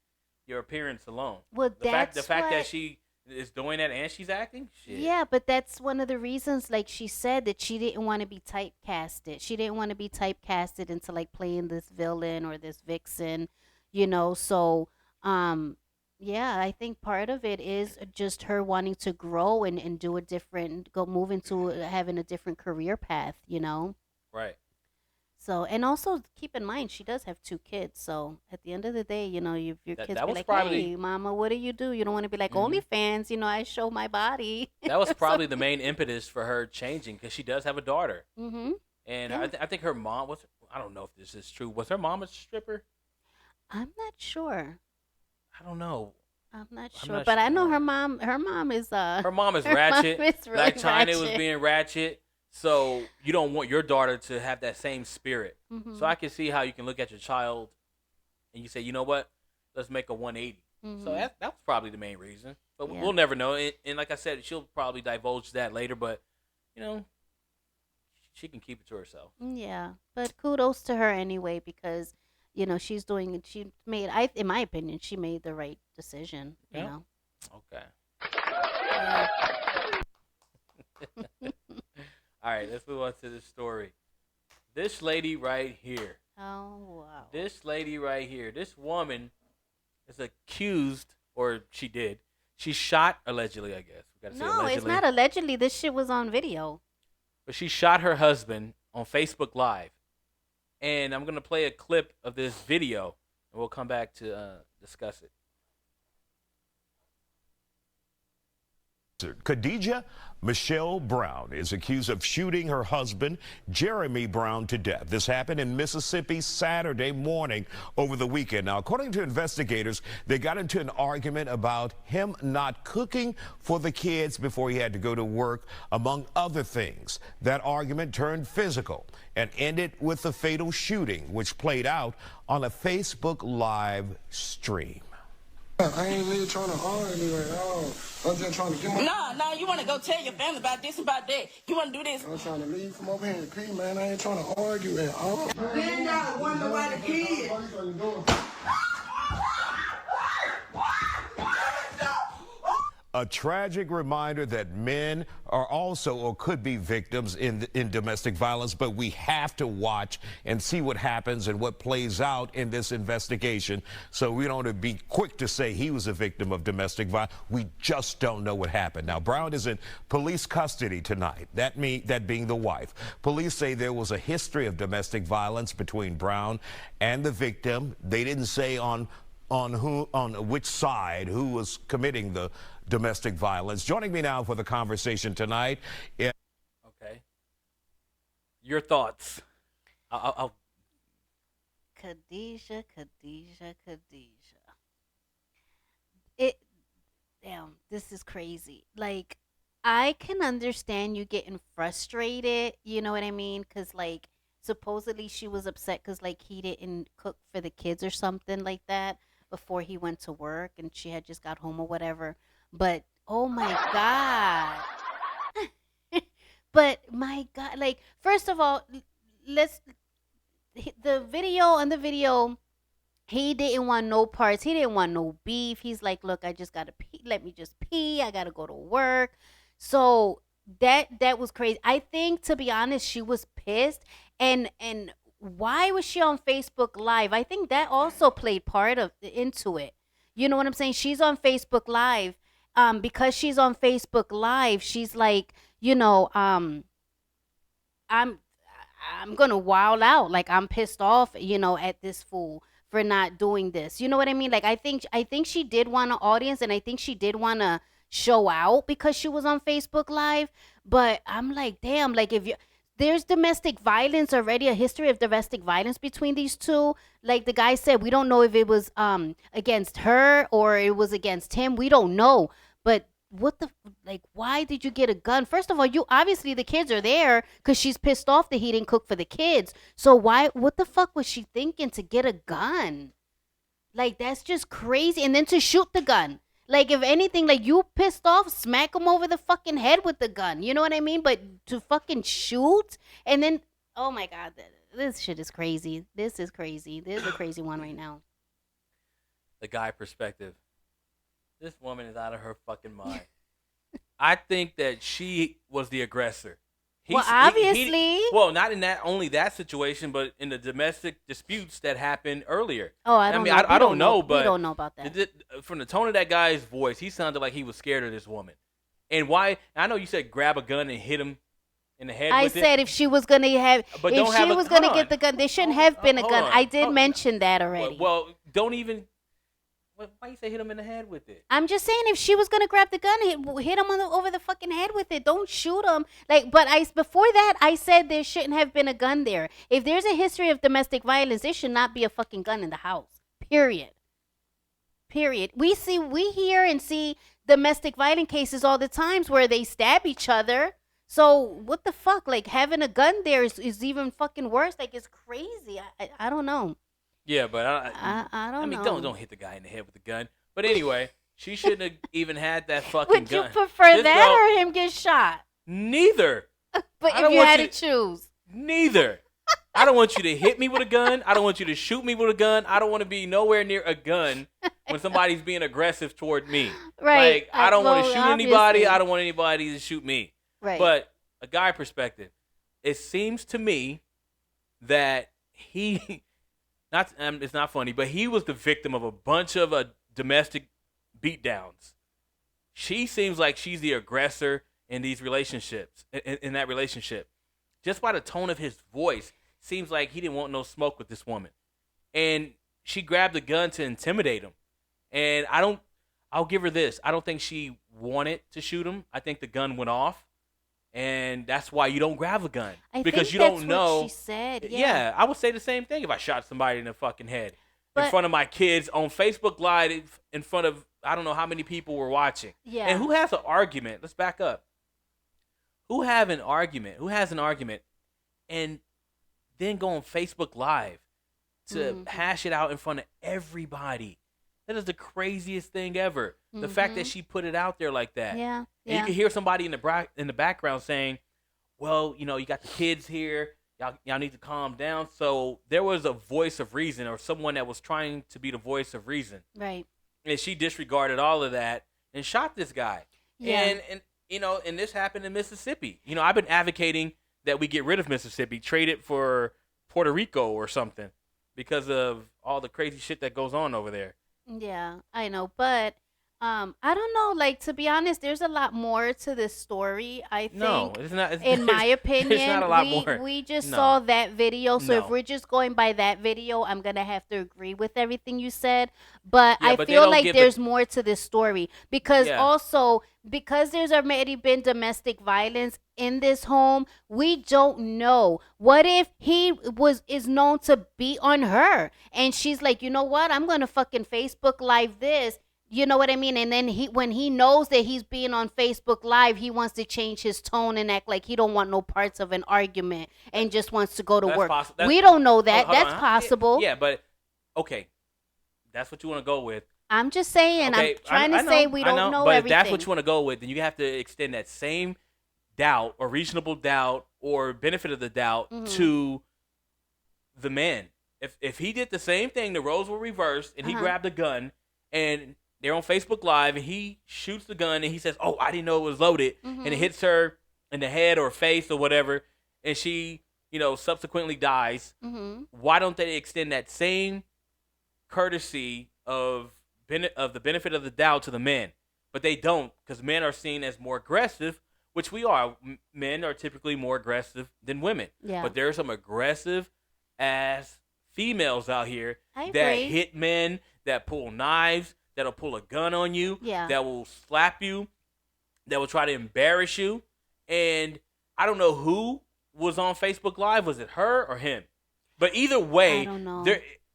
your appearance alone. Well, the fact that's that what- she is doing that and she's acting? Shit. Yeah, but that's one of the reasons, like she said, that she didn't want to be typecasted. She didn't want to be typecasted into like playing this villain or this vixen, So, yeah, I think part of it is just her wanting to grow and do move into having a different career path. Right. So, and also keep in mind, she does have 2 kids. So at the end of the day, your kids that be was like, probably- hey, mama, what do? You don't want to be like Mhm. OnlyFans, I show my body. That was probably the main impetus for her changing because she does have a daughter. Mm-hmm. And Yeah. I think her mom was, I don't know if this is true. Was her mom a stripper? I'm not sure. I don't know. I'm not I'm sure, not but I know sure. her mom. Her mom is Her mom is her mom ratchet. is really Black China was ratchet. being ratchet. So you don't want your daughter to have that same spirit. Mhm. So I can see how you can look at your child and you say, you know what? Let's make a 180. So Mhm. that was probably the main reason. But Yeah. we'll never know. And like I said, she'll probably divulge that later. But, she can keep it to herself. Yeah, but kudos to her anyway because she's doing. She made. In my opinion, she made the right decision. You Yeah. know. Okay. Yeah. All right, let's move on to this story. This lady right here. Oh wow. This lady right here. This woman is accused, or she did. She shot, allegedly, I guess. We gotta say No, allegedly. it's not allegedly. This shit was on video. But she shot her husband on Facebook Live. And I'm going to play a clip of this video, and we'll come back to discuss it. Khadijah Michelle Brown is accused of shooting her husband, Jeremy Brown, to death. This happened in Mississippi Saturday morning over the weekend. Now, according to investigators, they got into an argument about him not cooking for the kids before he had to go to work, among other things. That argument turned physical and ended with the fatal shooting, which played out on a Facebook Live stream. I ain't really trying to argue at all. I'm just trying to get my... No, you want to go tell your family about this and about that. You want to do this. I'm trying to leave from over here and pee, man. I ain't trying to argue at all. Then y'all wonder why the kids. A tragic reminder that men are also or could be victims in domestic violence, but we have to watch and see what happens and what plays out in this investigation. So we don't want to be quick to say he was a victim of domestic violence. We just don't know what happened. Now, Brown is in police custody tonight, that being the wife. Police say there was a history of domestic violence between Brown and the victim. They didn't say on which side, who was committing the domestic violence. Joining me now for the conversation tonight. Okay. Your thoughts. I'll... Khadijah. Damn, this is crazy. Like, I can understand you getting frustrated, you know what I mean? Because, like, supposedly she was upset because, like, he didn't cook for the kids or something like that before he went to work and she had just got home or whatever. But, oh my God. But, my God, like, first of all, the video, he didn't want no parts. He didn't want no beef. He's like, look, I just got to pee. Let me just pee. I got to go to work. So that was crazy. I think, to be honest, she was pissed. And why was she on Facebook Live? I think that also played part into it. You know what I'm saying? She's on Facebook Live. Because she's on Facebook Live, she's like, you know, I'm gonna wild out. Like, I'm pissed off, you know, at this fool for not doing this. You know what I mean? Like, I think she did want an audience, and I think she did want to show out because she was on Facebook Live. But I'm like, damn, like, there's domestic violence already, a history of domestic violence between these two. Like the guy said, we don't know if it was against her or it was against him. We don't know. But why did you get a gun? First of all, obviously the kids are there because she's pissed off that he didn't cook for the kids. So what the fuck was she thinking to get a gun? Like, that's just crazy. And then to shoot the gun. Like, if anything, like, you pissed off, smack him over the fucking head with the gun. You know what I mean? But to fucking shoot and then, oh my God, this shit is crazy. This is crazy. This is a crazy one right now. The guy perspective. This woman is out of her fucking mind. I think that she was the aggressor. Obviously. Well, not in only that situation, but in the domestic disputes that happened earlier. Oh, I don't know. I don't know, but we don't know about that. From the tone of that guy's voice, he sounded like he was scared of this woman. And why? I know you said grab a gun and hit him in the head. I said if she was gonna get the gun, there shouldn't have been a gun. I did mention that already. Well, don't even. Why you say hit him in the head with it? I'm just saying, if she was gonna grab the gun, hit him over the fucking head with it. Don't shoot him. Like, but before that, I said there shouldn't have been a gun there. If there's a history of domestic violence, there should not be a fucking gun in the house. Period. We hear and see domestic violence cases all the times where they stab each other. So what the fuck? Like, having a gun there is even fucking worse. Like, it's crazy. I don't know. Yeah, but I mean, don't hit the guy in the head with the gun. But anyway, she shouldn't have even had that fucking gun. Would you prefer that or him get shot? Neither. But if you had to choose. Neither. I don't want you to hit me with a gun. I don't want you to shoot me with a gun. I don't want to be nowhere near a gun when somebody's being aggressive toward me. Right. Like, I don't want to shoot anybody. I don't want anybody to shoot me. Right. But a guy perspective, it seems to me that it's not funny, but he was the victim of a bunch of domestic beatdowns. She seems like she's the aggressor in these relationships, in that relationship. Just by the tone of his voice, seems like he didn't want no smoke with this woman. And she grabbed a gun to intimidate him. And I'll give her this. I don't think she wanted to shoot him. I think the gun went off, and that's why you don't grab a gun I because think you that's don't know. what she said. Yeah. Yeah, I would say the same thing if I shot somebody in the fucking head in But- front of my kids on Facebook Live in front of I don't know how many people were watching. Yeah. And who has an argument? Let's back up. Who has an argument, and then go on Facebook Live to hash it out in front of everybody? That is the craziest thing ever. The fact that she put it out there like that. Yeah. And Yeah. you can hear somebody in the background saying, "Well, you got the kids here. Y'all need to calm down." So there was a voice of reason, or someone that was trying to be the voice of reason, Right. and she disregarded all of that and shot this guy. Yeah. And this happened in Mississippi. I've been advocating that we get rid of Mississippi, trade it for Puerto Rico or something, because of all the crazy shit that goes on over there. Yeah, I know, but I don't know. Like, to be honest, there's a lot more to this story. I think, No, it's not. in my opinion, not a lot more. we just No. saw that video. So if No. we're just going by that video, I'm gonna have to agree with everything you said. But Yeah, I but they feel don't like give there's more to this story because Yeah. also because there's already been domestic violence in this home. We don't know. What if he is known to be on her and she's like, you know what? I'm gonna fucking Facebook Live this. You know what I mean? And then when he knows that he's being on Facebook Live, he wants to change his tone and act like he don't want no parts of an argument and just wants to go to That's work. possible. We don't know that. Hold That's on. possible. Yeah, but okay, that's what you want to go with. I'm just saying. Okay, I'm trying I to say know, we I don't know but everything. if that's what you want to go with, then you have to extend that same doubt or reasonable doubt or benefit of the doubt to the men. If he did the same thing, the roles were reversed, and he grabbed a gun, and they're on Facebook Live, and he shoots the gun, and he says, "Oh, I didn't know it was loaded," and it hits her in the head or face or whatever, and she, subsequently dies. Why don't they extend that same courtesy of the benefit of the doubt to the men? But they don't, because men are seen as more aggressive, which we are. Men are typically more aggressive than women. Yeah. But there are some aggressive ass females out here I that agree. hit men, that pull knives, that'll pull a gun on you, Yeah. that will slap you, that will try to embarrass you. And I don't know who was on Facebook Live. Was it her or him? But either way, I don't know.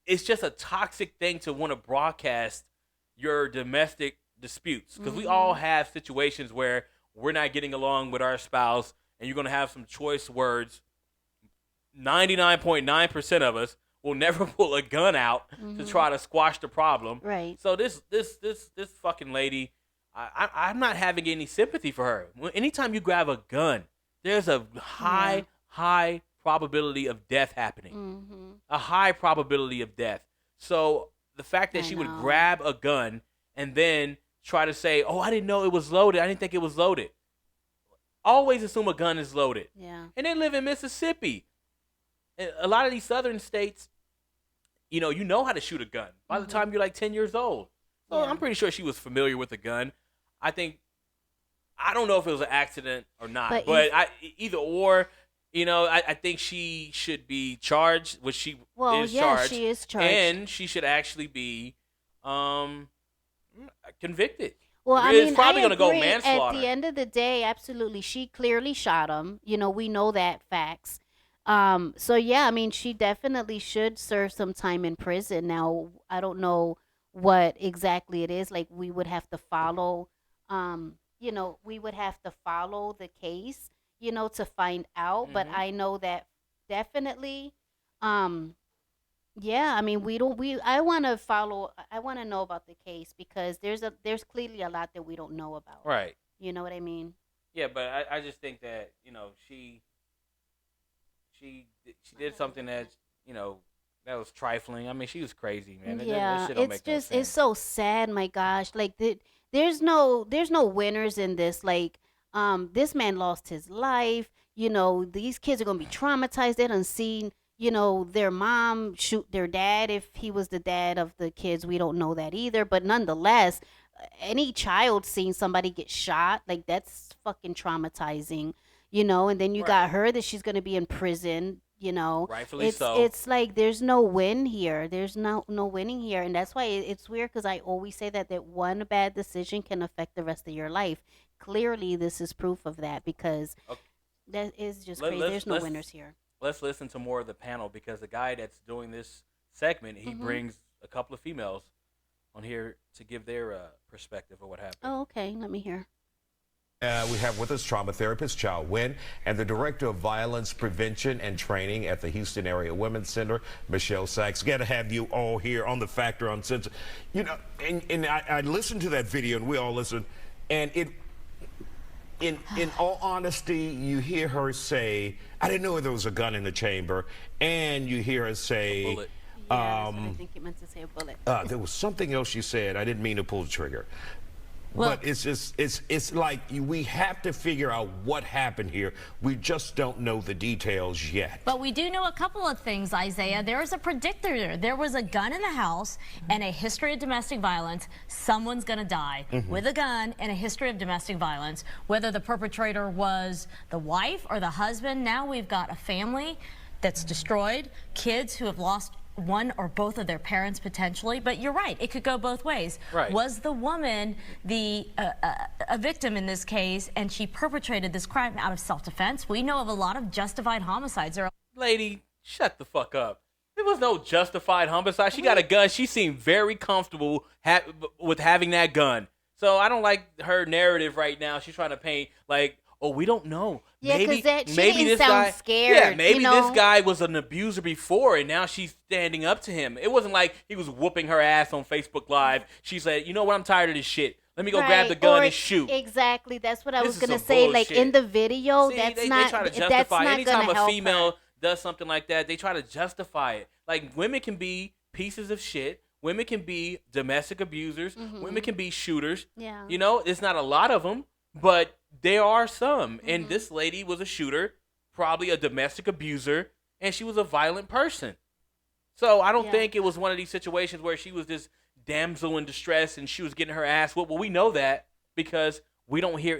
It's just a toxic thing to want to broadcast your domestic disputes, because we all have situations where we're not getting along with our spouse, and you're going to have some choice words. 99.9% of us will never pull a gun out to try to squash the problem. Right. So this fucking lady, I'm not having any sympathy for her. Anytime you grab a gun, there's a high probability of death happening. A high probability of death. So the fact that she would grab a gun and then try to say, "Oh, I didn't know it was loaded. I didn't think it was loaded." Always assume a gun is loaded. Yeah. And they live in Mississippi. A lot of these southern states, you know how to shoot a gun by the time you're like 10 years old. So Yeah. I'm pretty sure she was familiar with the gun. I don't know if it was an accident or not, but either or, I think she should be charged, which she is charged. She is charged. And she should actually be convicted. Well, I It's mean, probably I gonna go agree. manslaughter. At the end of the day, absolutely, she clearly shot him. We know that facts. So yeah, I mean, she definitely should serve some time in prison. Now, I don't know what exactly it is. Like, we would have to follow, we would have to follow the case, to find out. But I know that definitely, yeah, I mean, I want to know about the case because there's clearly a lot that we don't know about. Right. You know what I mean? Yeah, but I just think that, she did something that, that was trifling. I mean, she was crazy, man. Yeah, That shit don't it's make no just sense. it's so sad. My gosh, like there's no winners in this. Like, this man lost his life. These kids are gonna be traumatized. They done seen, their mom shoot their dad. If he was the dad of the kids, we don't know that either. But nonetheless, any child seeing somebody get shot, like, that's fucking traumatizing. And then you got her that she's gonna be in prison. You know, Rightfully it's so. it's like there's no win here. There's no winning here, and that's why it's weird because I always say that one bad decision can affect the rest of your life. Clearly, this is proof of that because Okay. that is just Let- crazy. let's- There's no let's- winners here. Let's listen to more of the panel because the guy that's doing this segment, he Mhm. brings a couple of females on here to give their perspective of what happened. Oh, okay. Let me hear. We have with us trauma therapist Chow Nguyen and the director of violence prevention and training at the Houston Area Women's Center, Michelle Sachs. Got to have you all here on the Factor Uncensored. You know, and I listened to that video, and we all listened, and in all honesty, you hear her say, "I didn't know there was a gun in the chamber," and you hear her say, bullet. Yeah, that's what I think you meant to say, a bullet. there was something else you said. I didn't mean to pull the trigger. But it's just, it's like we have to figure out what happened here. We just don't know the details yet. But we do know a couple of things, Isaiah. There is a predictor. There was a gun in the house and a history of domestic violence. Someone's going to die with a gun and a history of domestic violence. Whether the perpetrator was the wife or the husband, now we've got a family that's destroyed, kids who have lost one or both of their parents potentially. But you're right, it could go both ways. Right. Was the woman a victim in this case, and she perpetrated this crime out of self-defense? We know of a lot of justified homicides. Lady, shut the fuck up. There was no justified homicide. She got a gun. She seemed very comfortable with having that gun. So I don't like her narrative right now. She's trying to paint like, oh, we don't know. Yeah, maybe she maybe didn't this sound guy, scared. Yeah, maybe you know? this guy was an abuser before, and now she's standing up to him. It wasn't like he was whooping her ass on Facebook Live. She said, you know what? I'm tired of this shit. Let me go grab the gun or and shoot. Exactly. That's what I This was is gonna some say. Like bullshit. in the video, See, that's they not. try to That's justify not anytime gonna a help female her. does something like that. They try to justify it. Like women can be pieces of shit. Women can be domestic abusers. Women can be shooters. Yeah. You know, it's not a lot of them, but there are some. And this lady was a shooter, probably a domestic abuser, and she was a violent person. So I don't think it was one of these situations where she was this damsel in distress and she was getting her ass whooped. Well, we know that because we don't hear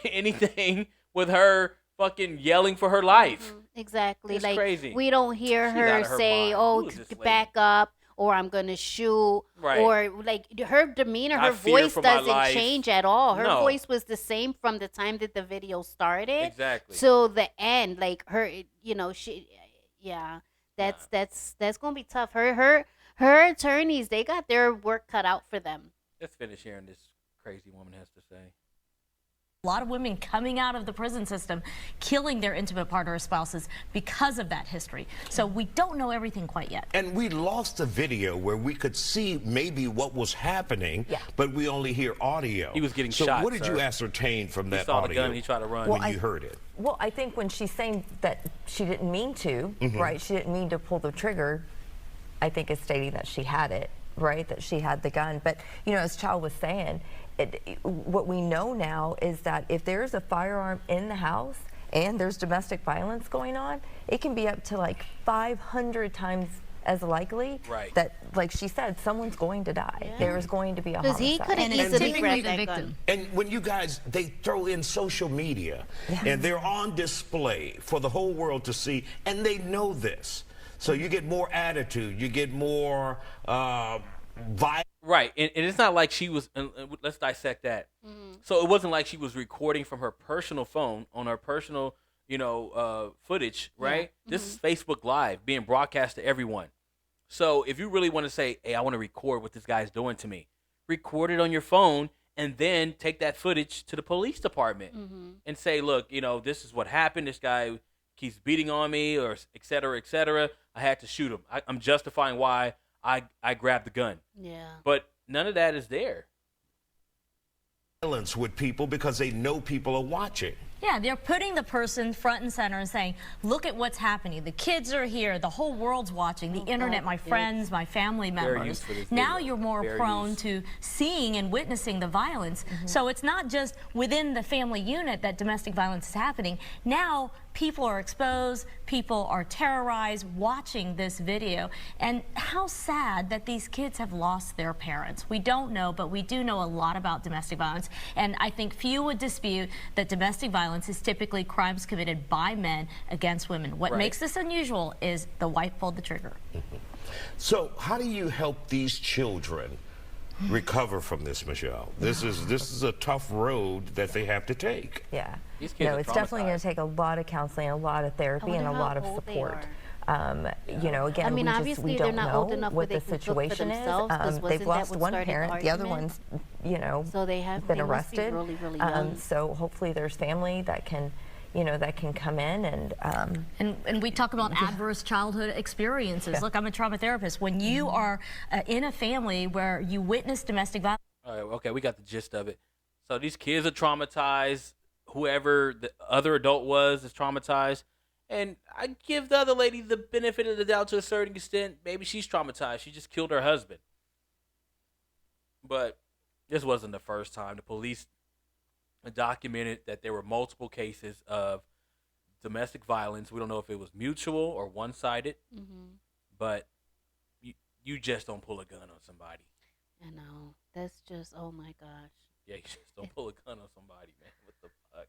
anything with her fucking yelling for her life. Exactly. It's like crazy. we don't hear She's her out of her say, mind. "Oh, Who is this lady? back up," or "I'm gonna shoot," Right. or like her demeanor, I her fear voice for my doesn't life. change at all. Her No. voice was the same from the time that the video started Exactly. till the end. Like her, you know, that's gonna be tough. Her attorneys, they got their work cut out for them. Let's finish hearing this crazy woman has to say. A lot of women coming out of the prison system, killing their intimate partner or spouses because of that history. So we don't know everything quite yet. And we lost the video where we could see maybe what was happening, but we only hear audio. He was getting so shot, what did you sir. ascertain from He that saw the audio gun and he tried to run. when you heard it? Well, I think when she's saying that she didn't mean to, right? She didn't mean to pull the trigger. I think is stating that she had it, right? That she had the gun. But, you know, as Chow was saying, what we know now is that if there's a firearm in the house and there's domestic violence going on, it can be up to like 500 times as likely that, like she said, someone's going to die. There is going to be a homicide. Because he could have easily grabbed that gun. And when you guys, they throw in social media and they're on display for the whole world to see, and they know this. So you get more attitude, you get more violence. Right, and it's not like she was. Let's dissect that. So it wasn't like she was recording from her personal phone on her personal, footage, right? This is Facebook Live being broadcast to everyone. So if you really want to say, "Hey, I want to record what this guy's doing to me," record it on your phone and then take that footage to the police department and say, "Look, this is what happened. This guy keeps beating on me, or et cetera, et cetera. I had to shoot him. I'm justifying why I grabbed the gun." Yeah. But none of that is there. Violence with people because they know people are watching. Yeah, they're putting the person front and center and saying, look at what's happening. The kids are here. The whole world's watching. The internet, my friends, my family members. Now you're more prone to seeing and witnessing the violence. So it's not just within the family unit that domestic violence is happening. Now people are exposed. People are terrorized watching this video. And how sad that these kids have lost their parents. We don't know, but we do know a lot about domestic violence. And I think few would dispute that domestic violence violence is typically crimes committed by men against women. What makes this unusual is the wife pulled the trigger. So how do you help these children recover from this, Michelle? This is a tough road that they have to take. Yeah. These kids are it's definitely going to take a lot of counseling, a lot of therapy, and a lot of support. You know, again, I mean, we don't know what the situation is. They've lost one parent, the other one's, you know, so they have been arrested. Really, really young. So hopefully there's family that can, you know, that can come in and we talk about adverse childhood experiences. Look, I'm a trauma therapist. When you are in a family where you witness domestic violence. All right, okay, we got the gist of it. So these kids are traumatized. Whoever the other adult was is traumatized. And I give the other lady the benefit of the doubt to a certain extent. Maybe she's traumatized. She just killed her husband. But this wasn't the first time. The police documented that there were multiple cases of domestic violence. We don't know if it was mutual or one-sided. But you just don't pull a gun on somebody. I know. That's just, oh my gosh. Yeah, you just don't pull a gun on somebody, man. What the fuck?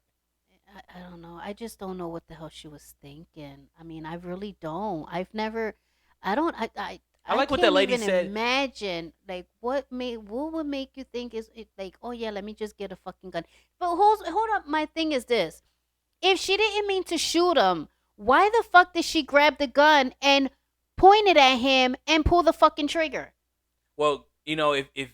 I don't know. I just don't know what the hell she was thinking. I mean, I really don't. I like what that lady said. Imagine, like, what would make you think is it like, oh yeah, let me just get a fucking gun. But hold up. My thing is this: if she didn't mean to shoot him, why the fuck did she grab the gun and point it at him and pull the fucking trigger? Well, you know, if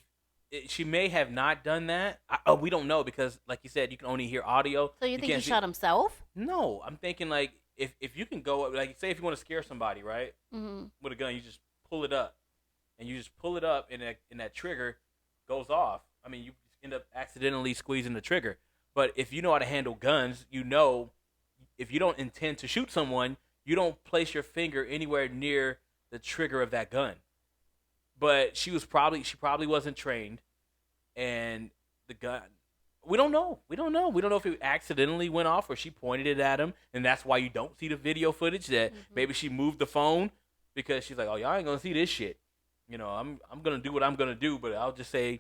she may have not done that. We don't know because, like you said, you can only hear audio. So you think he shot himself? No, I'm thinking like if you can go, like, say if you want to scare somebody, right, with a gun, you just pull it up, and you just pull it up, and that trigger goes off. I mean, you end up accidentally squeezing the trigger. But if you know how to handle guns, you know, if you don't intend to shoot someone, you don't place your finger anywhere near the trigger of that gun. But she probably wasn't trained, and the gun, we don't know. We don't know if it accidentally went off or she pointed it at him, and that's why you don't see the video footage. That maybe she moved the phone because she's like, oh, y'all ain't gonna see this shit. You know, I'm gonna do what I'm gonna do, but I'll just say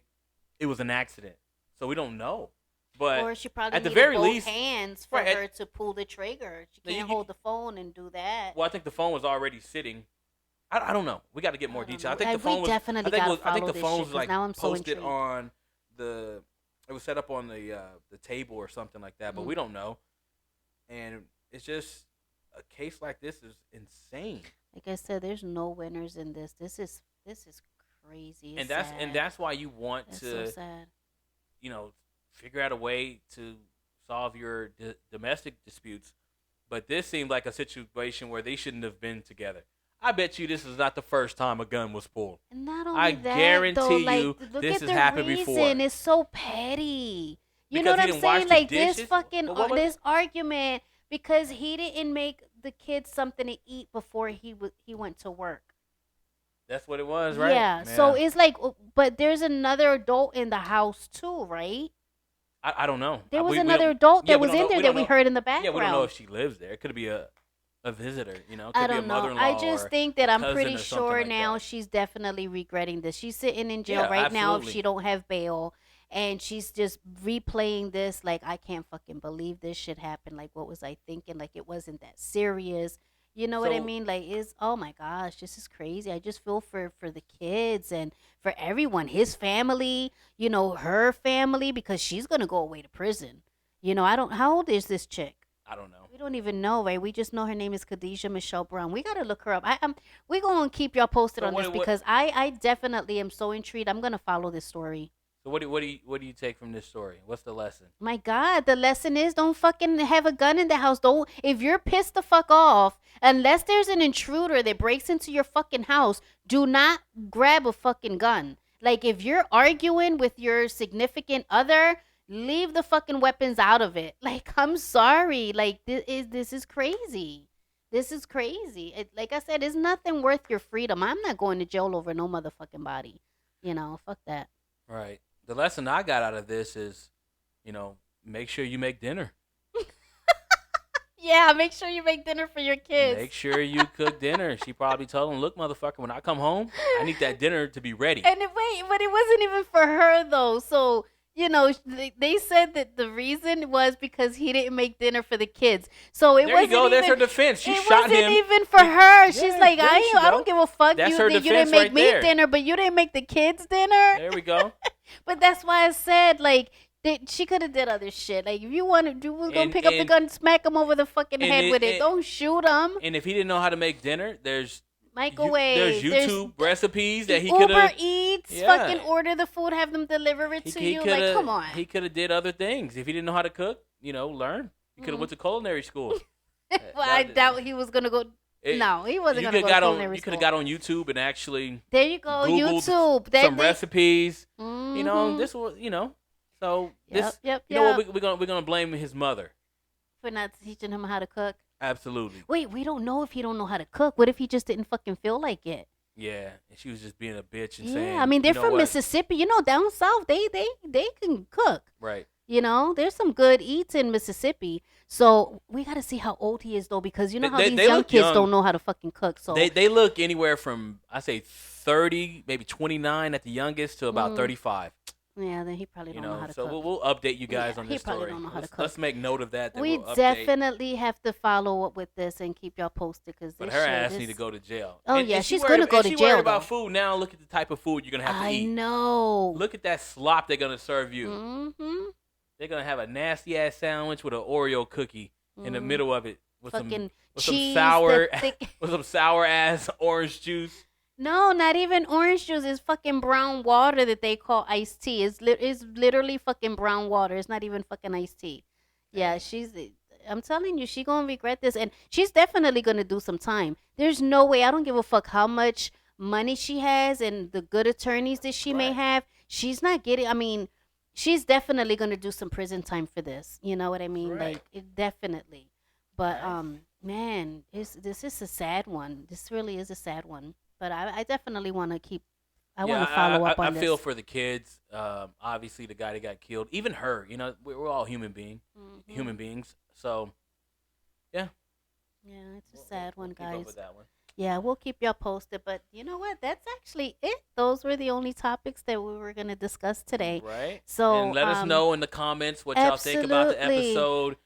it was an accident. So we don't know. But or she probably at the needed very both least, hands for her to pull the trigger. She can't hold the phone and do that. Well, I think the phone was already sitting. I don't know. We got to get more detail. I think the we phone was. definitely I think the this phone shit, was like now I'm so posted intrigued. on the. It was set up on the table or something like that, but we don't know. And it's just a case like this is insane. Like I said, there's no winners in this. This is crazy. It's And that's why you want that's to, so sad. you know, figure out a way to solve your domestic disputes. But this seemed like a situation where they shouldn't have been together. I bet you this is not the first time a gun was pulled. And not only I that, guarantee though, like, you look this at has the happened reason. before. It's so petty. You Because know what he I'm didn't wash saying? the Like this dishes? fucking What was this argument because he didn't make the kids something to eat before he went to work. That's what it was, right? Yeah. So it's like, but there's another adult in the house too, right? I don't know. There was We another don't- adult yeah, that we was don't in know- there we that don't we know- heard in the background. Yeah, we don't know if she lives there. It could be a visitor, you know. It could I be a don't know. mother-in-law I just or think that a I'm cousin pretty or something sure like now that. she's definitely regretting this. She's sitting in jail Yeah, right now if absolutely. she don't have bail, and she's just replaying this like I can't fucking believe this shit happened. Like what was I thinking? Like it wasn't that serious. You know what I So- mean? Like it's oh my gosh, this is crazy. I just feel for the kids and for everyone, his family, you know, her family because she's gonna go away to prison. You know, I don't. How old is this chick? I don't know. We don't even know, right? We just know her name is Khadijah Michelle Brown. We gotta look her up. We're gonna keep y'all posted So on what- this what- because I definitely am so intrigued. I'm gonna follow this story. So what do you take from this story? What's the lesson? My God, the lesson is don't fucking have a gun in the house. Don't if you're pissed the fuck off, unless there's an intruder that breaks into your fucking house, do not grab a fucking gun. Like if you're arguing with your significant other, leave the fucking weapons out of it. Like I'm sorry. Like this is crazy. This is crazy. Like I said, it's nothing worth your freedom. I'm not going to jail over no motherfucking body. You know, fuck that. Right. The lesson I got out of this is, you know, make sure you make dinner. Yeah, make sure you make dinner for your kids. Make sure you cook dinner. She probably told him, look, motherfucker, when I come home, I need that dinner to be ready. And but it wasn't even for her though. So they said that the reason was because he didn't make dinner for the kids. So it There wasn't you go. even, There's her defense. She it shot wasn't him. even for her. She's Yeah, like, there I you don't go. give a fuck. That's You her didn't defense make right me there. dinner, but you didn't make the kids dinner. There we go. But that's why I said, like, she could have did other shit. Like, if you wanted, you was gonna pick up the gun, smack him over the fucking head with it. Don't shoot him. And if he didn't know how to make dinner, there's Microwave. there's YouTube recipes that he Uber could have. Eats. Fucking order the food, have them deliver it to you. Like, come on. He could have did other things if he didn't know how to cook. Learn. He could have went to culinary school. Well, I doubt he was gonna go. No, he wasn't gonna go to culinary You could school. have got on YouTube and actually. There you go, Googled YouTube. Some recipes. Mhm. This was. So this. Yep. You know what? We're gonna blame his mother. For not teaching him how to cook. Absolutely. Wait, we don't know if he don't know how to cook. What if he just didn't fucking feel like it? Yeah, and she was just being a bitch and Yeah, saying. I mean, they're you know from what? Mississippi. Down south, they can cook. Right. There's some good eats in Mississippi. So we got to see how old he is, though, because you know how They these young look kids young. don't know how to fucking cook. So They look anywhere from, I say 30, maybe 29 at the youngest to about 35. yeah, then he probably don't know how to So cook. we'll update you guys on he this probably story. don't know how to Let's, cook. let's make note of that. We we'll update. definitely have to follow up with this and keep y'all posted because But her ass need to go to jail. Oh, yeah, she's gonna go to She jail, worried about though. food now. Look at the type of food you're gonna have to eat. I know. Look at that slop they're gonna serve you. Mm-hmm. They're gonna have a nasty ass sandwich with an Oreo cookie in the middle of it with Fucking some cheese, sour the thick- with some sour ass orange juice. No, not even orange juice. It's fucking brown water that they call iced tea. It's literally fucking brown water. It's not even fucking iced tea. Yeah, I'm telling you, she gonna regret this, and she's definitely gonna do some time. There's no way. I don't give a fuck how much money she has and the good attorneys that she may have. She's not getting. I mean, she's definitely gonna do some prison time for this. You know what I mean? Right. Like, definitely. But man, this is a sad one. This really is a sad one. But I definitely want to keep. I want to follow up on I this. feel for the kids. Obviously, the guy that got killed, even her. We're all human beings. So, yeah. Yeah, it's a sad one, keep up guys. with that one. Yeah, we'll keep y'all posted. But you know what? That's actually it. Those were the only topics that we were going to discuss today. Right. So and let us know in the comments what y'all think about the absolutely. episode.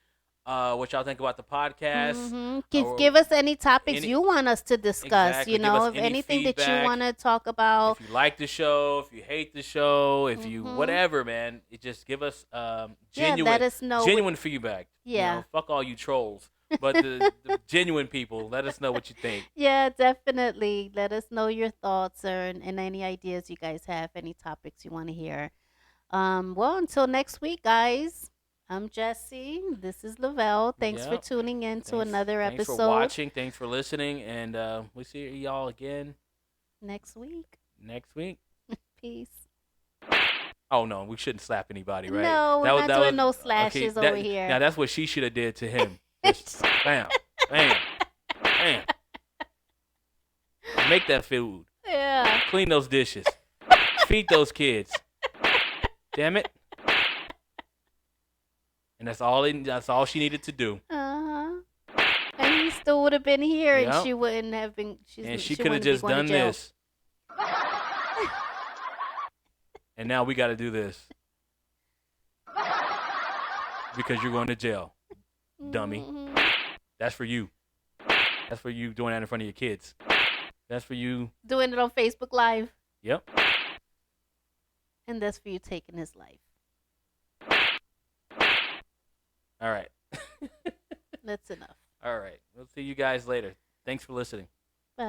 What y'all think about the podcast. Give us any topics you want us to discuss. Exactly. You Give know, us if any anything that you feedback. want to talk about. If you like the show, if you hate the show, if you whatever, man, it just give us genuine, let us know genuine feedback. Yeah. Fuck all you trolls, but the genuine people, let us know what you think. Yeah, definitely. Let us know your thoughts and any ideas you guys have, any topics you want to hear. Well, until next week, guys. I'm Jesse. This is Lavelle. Thanks for tuning in to another episode. Thanks for watching. Thanks for listening, and we'll see y'all again next week. Peace. Oh no, we shouldn't slap anybody, right? No, we're not doing no slashes over that, here. Now that's what she should have did to him. Just bam, bam, bam. Make that food. Yeah. Clean those dishes. Feed those kids. Damn it. And that's all she needed to do. And he still would have been here, Yep. and she wouldn't have been. And she could have just done this. And now we got to do this. Because you're going to jail, dummy. That's for you. That's for you doing that in front of your kids. That's for you. Doing it on Facebook Live. Yep. And that's for you taking his life. All right. That's enough. All right. We'll see you guys later. Thanks for listening.